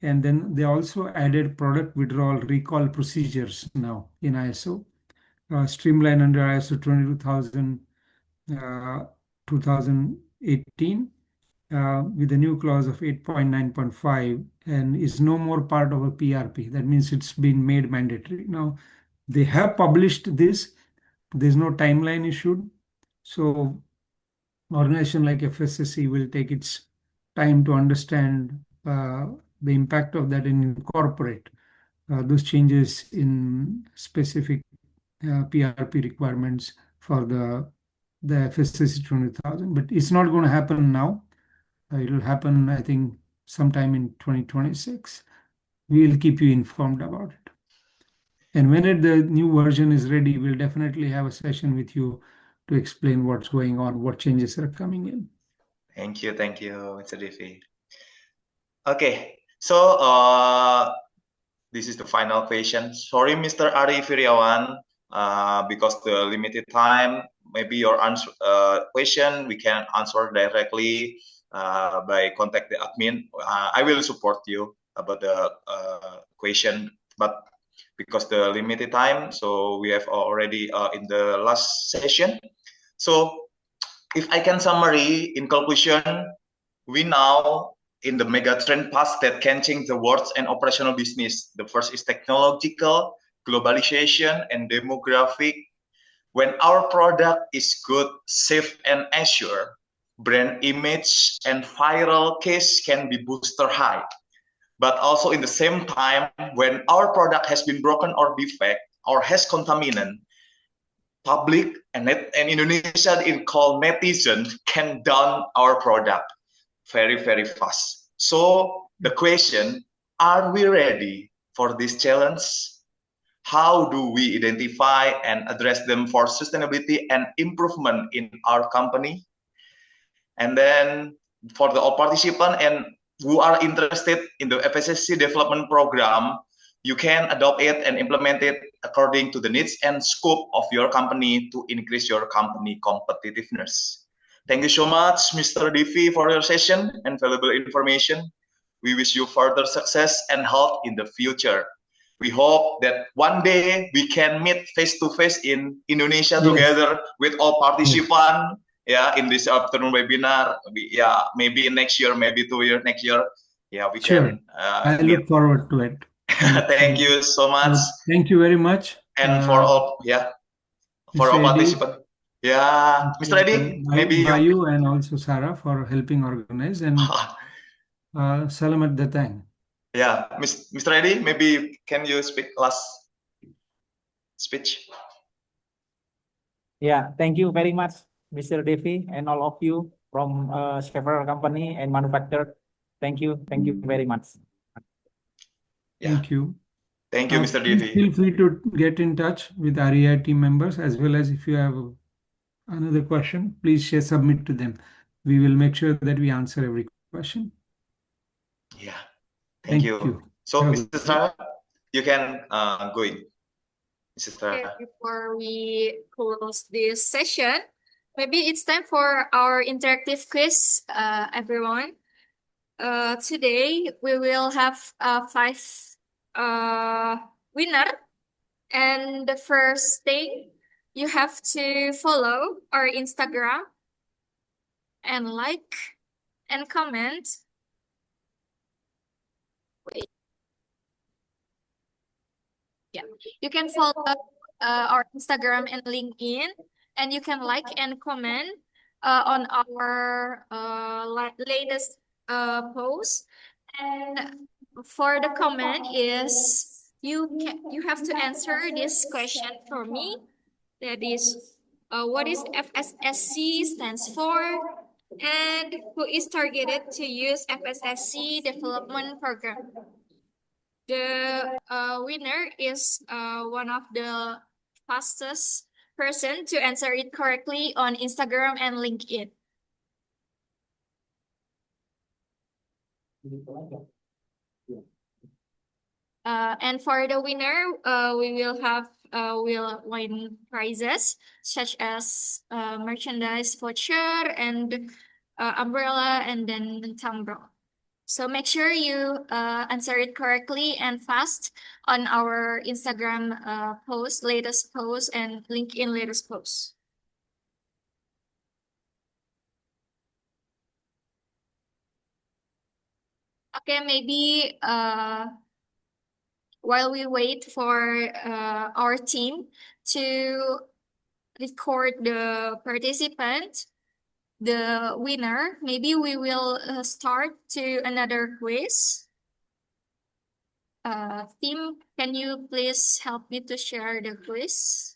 And then they also added product withdrawal recall procedures now in ISO, streamlined under ISO 22000 2018 with a new clause of 8.9.5, and is no more part of a PRP. That means it's been made mandatory. Now, they have published this. There's no timeline issued. So organization like FSSC will take its time to understand the impact of that and incorporate those changes in specific PRP requirements for the FSSC 200,000. But it's not going to happen now. It will happen, I think, sometime in 2026. We'll keep you informed about it. And when the new version is ready, we'll definitely have a session with you to explain what's going on, what changes are coming in. Thank you, Mr. Devi. Okay, so this is the final question. Sorry, Mr. Ari Firiawan, because the limited time, maybe your answer question we can answer directly by contact the admin. I will support you about the question, but because the limited time, so we have already in the last session. So if I can summary in conclusion, we now in the mega trend path that can change the world and operational business. The first is technological, globalization, and demographic. When our product is good, safe, and assured, brand image and viral case can be booster high. but also in the same time, when our product has been broken or defect or has contaminant, public and Indonesia in call netizen can down our product very, very fast. So the question, are we ready for this challenge? How do we identify and address them for sustainability and improvement in our company? And then for the all participants and who are interested in the FSSC development program, you can adopt it and implement it according to the needs and scope of your company to increase your company competitiveness. Thank you so much, Mr. Divi, for your session and valuable information. We wish you further success and health in the future. We hope that one day we can meet face to face in Indonesia Yes. together with all participants. Yeah, in this afternoon webinar. Maybe next year, maybe 2 years next year. Yeah, we Sure. can I meet. look forward to it. Thank you so much. So thank you very much. And for all, for Mr. all Edi, participants. Yeah, Mr. Edi, maybe you. Bayu and also Sarah for helping organize, and Selamat Datang. Yeah, Mr. Edi, maybe can you speak last speech? Yeah, thank you very much, Mr. Devi, and all of you from several company and manufacturer. Thank you very much. Thank you. Thank you, Mr. Please Devi. feel free to get in touch with REI team members, as well as if you have another question, please submit to them. We will make sure that we answer every question. Yeah, thank you. So, Mr. Sarah, you can go in. Mr. Sarah. Okay, before we close this session, maybe it's time for our interactive quiz, everyone. Today we will have 5 winner, and the first thing, you have to follow our Instagram and like and comment. Wait. Yeah, you can follow our Instagram and LinkedIn, and you can like and comment on our latest post. And for the comment is you have to answer this question for me. That is, what is FSSC stands for, and who is targeted to use FSSC development program. The winner is one of the fastest person to answer it correctly on Instagram and LinkedIn. And for the winner, we will have will win prizes such as merchandise voucher and umbrella and then tumbler. So make sure you answer it correctly and fast on our Instagram post, latest post, and LinkedIn latest post. Okay, maybe while we wait for our team to record the participant, the winner, maybe we will start to another quiz. Team, can you please help me to share the quiz?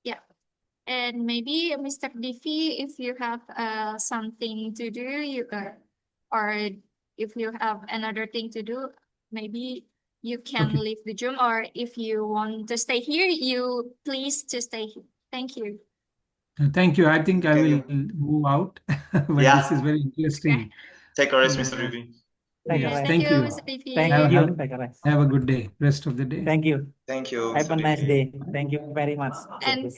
Yeah. And maybe Mr. Divi, if you have something to do, you or if you have another thing to do, maybe you can leave the Zoom, or if you want to stay here, you please to stay here. Thank you. Thank you. I think I will move out, but this is very interesting. Okay. Take a rest, Mr. Divi. Yes, Thank you, you. Mr. Divi. Thank you. Take a rest. Have a good day, rest of the day. Thank you. Thank you. Have a Mr. nice Divi. day. Thank you very much. And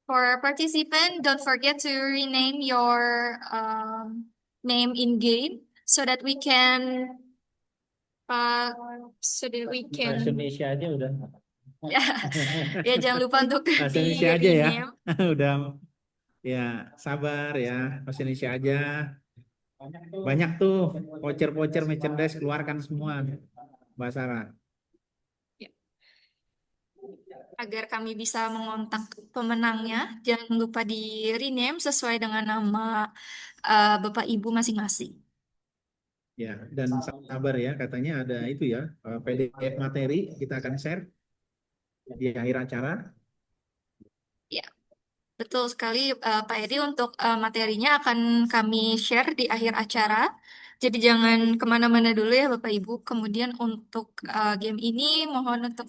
for participant, don't forget to rename your name in game so that we can Bahasa Indonesia aja udah. Ya jangan lupa untuk Bahasa di Indonesia aja ya. rename. Udah ya, sabar ya. Bahasa Indonesia aja. Banyak tuh voucher-voucher merchandise keluarkan semua, Mbak Sarah. Ya. Agar kami bisa mengontak pemenangnya, jangan lupa di rename sesuai dengan nama Bapak Ibu masing-masing. Ya, dan sabar ya, katanya ada itu ya, PDF materi kita akan share di akhir acara. Ya, betul sekali Pak Edi, untuk materinya akan kami share di akhir acara. Jadi jangan kemana-mana dulu ya Bapak Ibu. Kemudian untuk game ini mohon untuk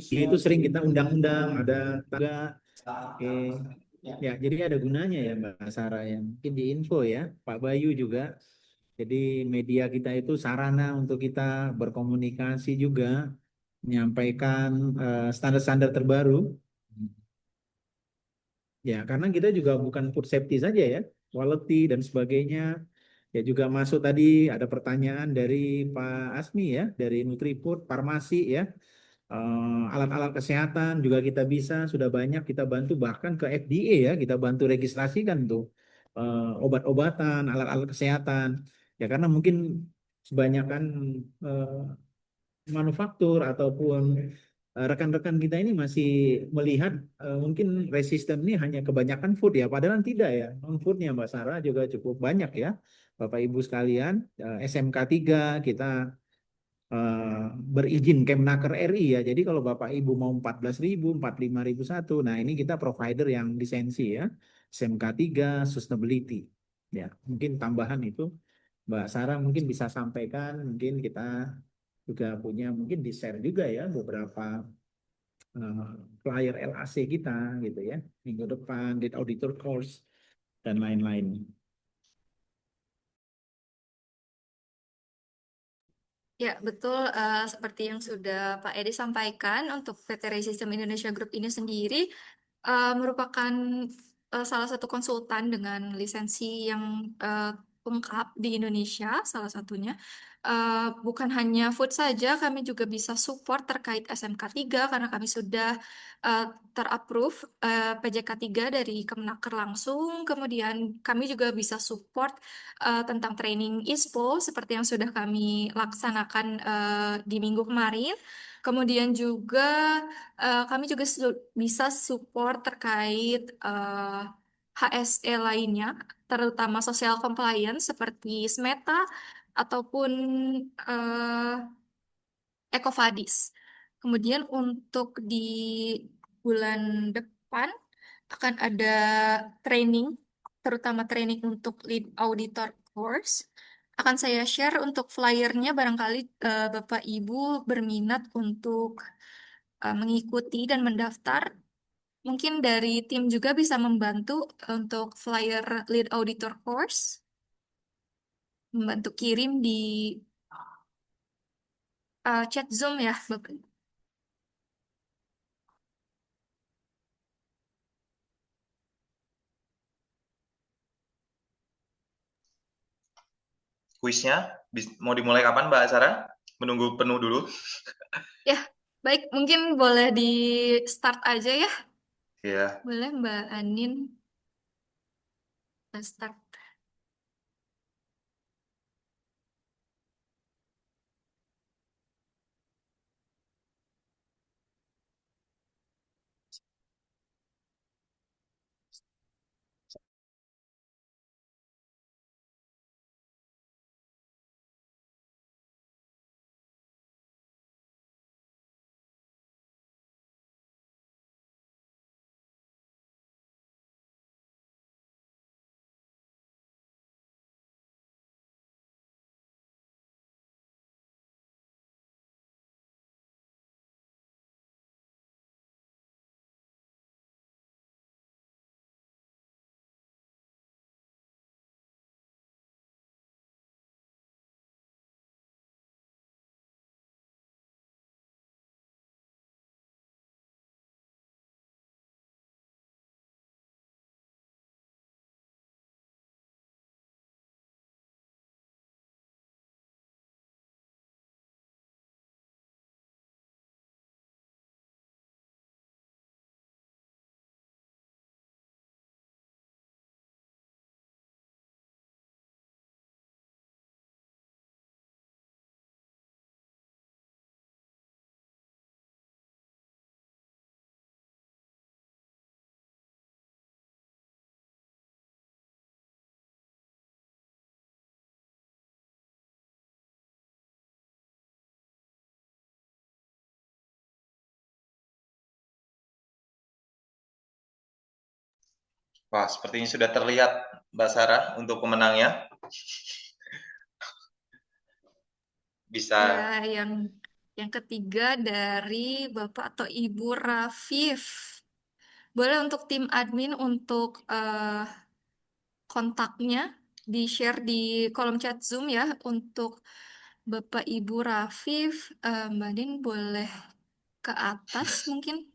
Itu sering kita undang-undang, ada tangga. Oke. Ya, jadi ada gunanya ya Mbak Sarah ya. Mungkin di info ya, Pak Bayu juga. Jadi media kita itu sarana untuk kita berkomunikasi juga, menyampaikan standar-standar terbaru. Ya, karena kita juga bukan food safety saja ya, quality dan sebagainya. Ya juga masuk tadi ada pertanyaan dari Pak Asmi ya, dari Nutrifood, farmasi ya. Alat-alat kesehatan juga kita bisa, sudah banyak kita bantu bahkan ke FDA ya, kita bantu registrasikan tuh obat-obatan, alat-alat kesehatan. Ya karena mungkin kebanyakan eh, manufaktur ataupun rekan-rekan kita ini masih melihat mungkin resisten ini hanya kebanyakan food ya, padahal tidak ya. Non-foodnya Mbak Sarah juga cukup banyak ya. Bapak Ibu sekalian, SMK 3 kita berizin Kemnaker RI ya. Jadi kalau Bapak Ibu mau 14.000, 45.001, nah ini kita provider yang lisensi ya. SMK 3 Sustainability. Ya, mungkin tambahan itu Mbak Sarah mungkin bisa sampaikan, mungkin kita juga punya mungkin di share juga ya beberapa eh, flyer LAC kita gitu ya. Minggu depan di auditor course dan lain-lain. ya betul, seperti yang sudah Pak Edi sampaikan, untuk PT REI Sistem Indonesia Group ini sendiri merupakan salah satu konsultan dengan lisensi yang lengkap di Indonesia, salah satunya. Bukan hanya food saja, kami juga bisa support terkait SMK 3 karena kami sudah terapprove PJK 3 dari Kemenaker langsung. Kemudian kami juga bisa support tentang training ISPO seperti yang sudah kami laksanakan di minggu kemarin. Kemudian juga kami juga bisa support terkait HSE lainnya, terutama social compliance seperti SMETA ataupun EcoVadis. Kemudian untuk di bulan depan akan ada training, terutama training untuk lead auditor course. Akan saya share untuk flyernya, barangkali Bapak Ibu berminat untuk mengikuti dan mendaftar. Mungkin dari tim juga bisa membantu untuk flyer lead auditor course, membantu kirim di chat Zoom ya, Bapak. Kuisnya mau dimulai kapan Mbak Sarah? Menunggu penuh dulu. Ya, baik, mungkin boleh di start aja ya. Ya. Boleh Mbak Anin start. Wah, sepertinya sudah terlihat Mbak Sarah untuk pemenangnya. Bisa. Ya, yang ketiga dari Bapak atau Ibu Rafif. Boleh untuk tim admin untuk kontaknya di-share di kolom chat Zoom ya untuk Bapak Ibu Rafif. Mbak Din boleh ke atas mungkin.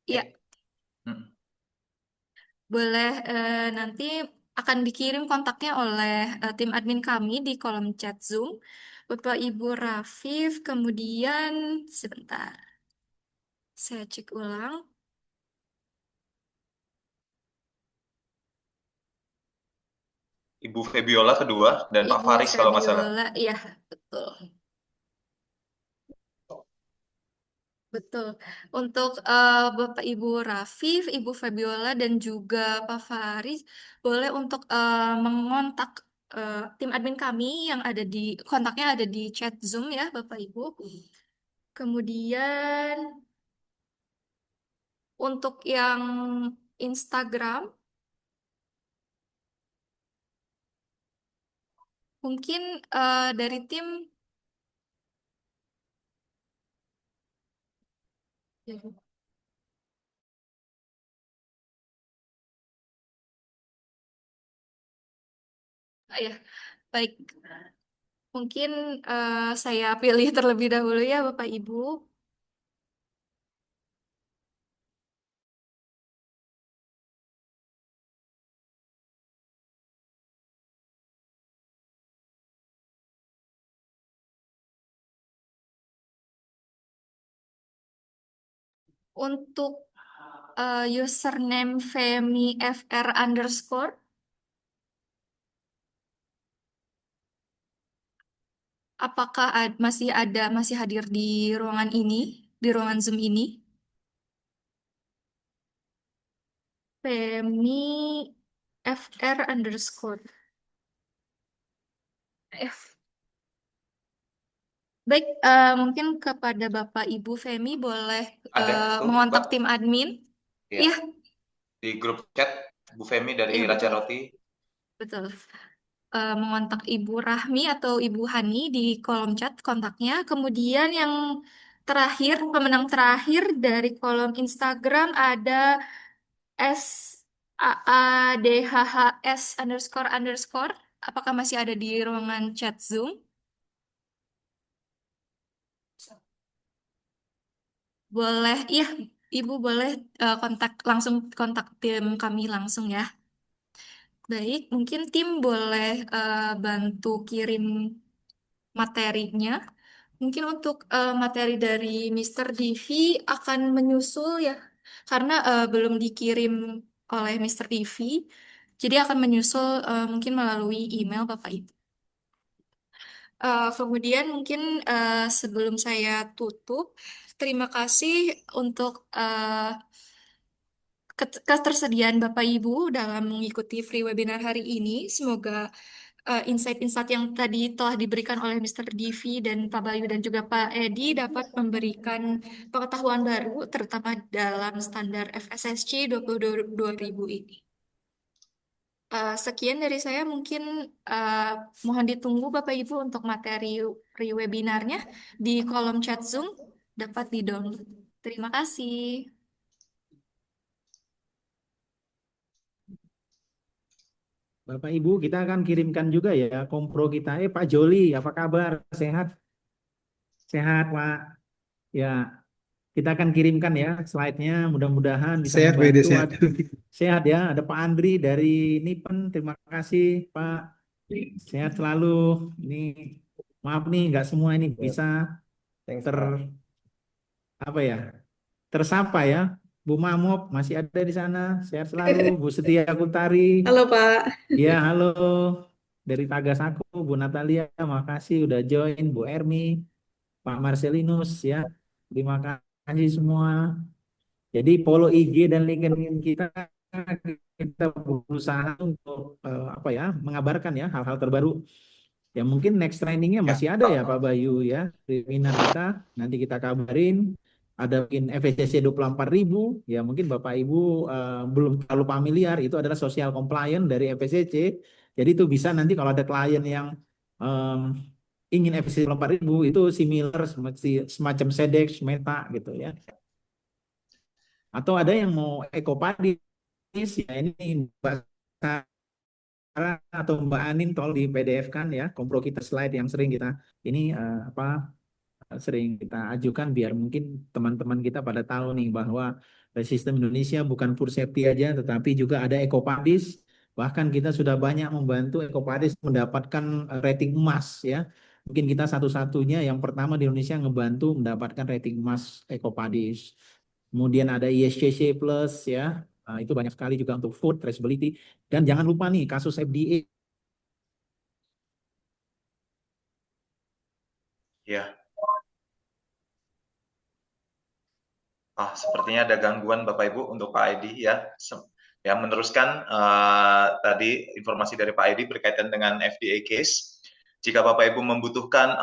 Ya, Hmm. boleh nanti akan dikirim kontaknya oleh tim admin kami di kolom chat Zoom. Bapak Ibu Rafif, kemudian sebentar. Saya cek ulang. Ibu Febiola kedua dan Pak Ibu Faris kalau nggak salah. Febiola, iya betul. Betul. Untuk Bapak Ibu Rafif, Ibu Fabiola, dan juga Pak Faris, boleh untuk mengontak tim admin kami yang ada di kontaknya ada di chat Zoom ya, Bapak Ibu. Kemudian untuk yang Instagram, mungkin dari tim ya, baik. Mungkin saya pilih terlebih dahulu ya, Bapak Ibu. Untuk username Femi FR underscore, apakah masih hadir di ruangan ini, di ruangan Zoom ini? Femi FR underscore. F. Baik, mungkin kepada Bapak Ibu Femi boleh Ada tuh, mengontak Mbak. tim admin. Iya. Iya, Di grup chat Bu Femi dari iya Raja betul, Roti. betul. Mengontak Ibu Rahmi atau Ibu Hani di kolom chat kontaknya. Kemudian yang terakhir, pemenang terakhir dari kolom Instagram ada SAADHHS underscore underscore. Apakah masih ada di ruangan chat Zoom? Boleh, iya, Ibu boleh langsung kontak tim kami langsung ya. Baik, mungkin tim boleh bantu kirim materinya. Mungkin untuk materi dari Mr. Divi akan menyusul ya, karena belum dikirim oleh Mr. Divi, jadi akan menyusul mungkin melalui email Bapak Ibu. Kemudian mungkin sebelum saya tutup, terima kasih untuk ketersediaan Bapak Ibu dalam mengikuti free webinar hari ini. Semoga insight-insight yang tadi telah diberikan oleh Mr. Divi dan Pak Bayu dan juga Pak Edi dapat memberikan pengetahuan baru, terutama dalam standar FSSC 2020 ini. Sekian dari saya, mungkin mohon ditunggu Bapak Ibu untuk materi pre-webinarnya di kolom chat Zoom dapat di-download. Terima kasih. Bapak Ibu, kita akan kirimkan juga ya kompro kita. Pak Joli, apa kabar? Sehat? Sehat, Pak. Ya, kita akan kirimkan ya slide-nya. Mudah-mudahan bisa Sehat, Bede, membantu. sehat. Sehat ya. Ada Pak Andri dari Nipen. Terima kasih, Pak. Sehat selalu. Ini maaf nih, nggak semua ini bisa ter apa ya tersapa ya. Bu Mamop masih ada di sana. Sehat selalu. Bu Setia Kutari. Halo Pak. Ya, halo. Dari Tagas aku, Bu Natalia, makasih udah join. Bu Ermi, Pak Marcelinus ya. Terima kasih semua. Jadi follow IG dan LinkedIn kita berusaha untuk apa ya, mengabarkan ya hal-hal terbaru. Ya mungkin next trainingnya Ya, masih ada ya Pak Bayu ya, webinar kita nanti kita kabarin. ada mungkin FSSC 24.000, ya mungkin Bapak Ibu belum terlalu familiar, itu adalah social compliance dari FSSC. Jadi itu bisa nanti kalau ada klien yang em, ingin FSSC 24.000 itu similar semacam SEDEX, Meta gitu ya. Atau ada yang mau ekopadis, ya ini Mbak Sarah atau Mbak Anin tolong di PDF kan ya, kompro kita slide yang sering kita ini sering kita ajukan biar mungkin teman-teman kita pada tahu nih bahwa sistem Indonesia bukan food safety aja tetapi juga ada ekopadis. Bahkan kita sudah banyak membantu ekopadis mendapatkan rating emas ya. Mungkin kita satu-satunya yang pertama di Indonesia ngebantu mendapatkan rating emas ekopadis. Kemudian ada ISCC Plus ya. Itu banyak sekali juga untuk food traceability. Dan jangan lupa nih kasus FDA. Ya. Sepertinya ada gangguan Bapak Ibu untuk Pak Edi ya. Ya, meneruskan tadi informasi dari Pak Edi berkaitan dengan FDA case. Jika Bapak Ibu membutuhkan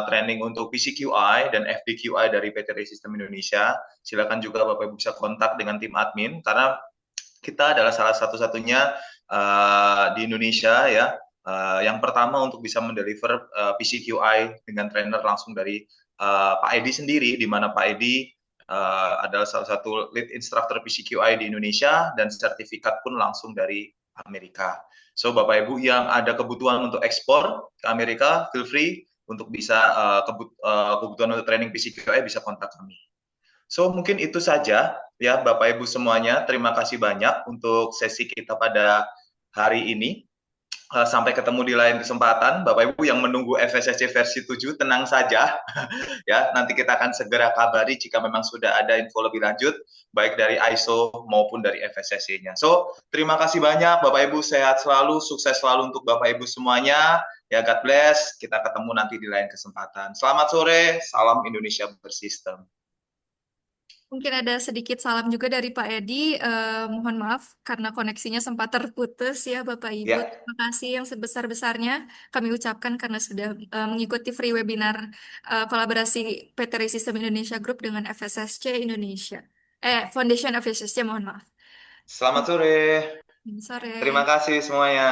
training untuk PCQI dan FDQI dari PT REI Sistem Indonesia, silakan juga Bapak Ibu bisa kontak dengan tim admin karena kita adalah salah satu-satunya di Indonesia ya yang pertama untuk bisa mendeliver PCQI dengan trainer langsung dari Pak Edi sendiri, di mana Pak Edi adalah salah satu lead instructor PCQI di Indonesia dan sertifikat pun langsung dari Amerika. So Bapak Ibu yang ada kebutuhan untuk ekspor ke Amerika, feel free untuk bisa kebutuhan untuk training PCQI bisa kontak kami. So mungkin itu saja ya Bapak Ibu semuanya. Terima kasih banyak untuk sesi kita pada hari ini. Sampai ketemu di lain kesempatan. Bapak Ibu yang menunggu FSSC versi 7 tenang saja. Ya, nanti kita akan segera kabari jika memang sudah ada info lebih lanjut baik dari ISO maupun dari FSSC-nya. So, terima kasih banyak Bapak Ibu, sehat selalu, sukses selalu untuk Bapak Ibu semuanya. Ya, God bless. Kita ketemu nanti di lain kesempatan. Selamat sore, salam Indonesia Bersistem. Mungkin ada sedikit salam juga dari Pak Edi. Mohon maaf karena koneksinya sempat terputus ya Bapak Ibu. Ya. Terima kasih yang sebesar-besarnya kami ucapkan karena sudah mengikuti free webinar kolaborasi PT REI Sistem Indonesia Group dengan FSSC Indonesia. Foundation FSSC, mohon maaf. Selamat sore. Sore. Terima kasih semuanya.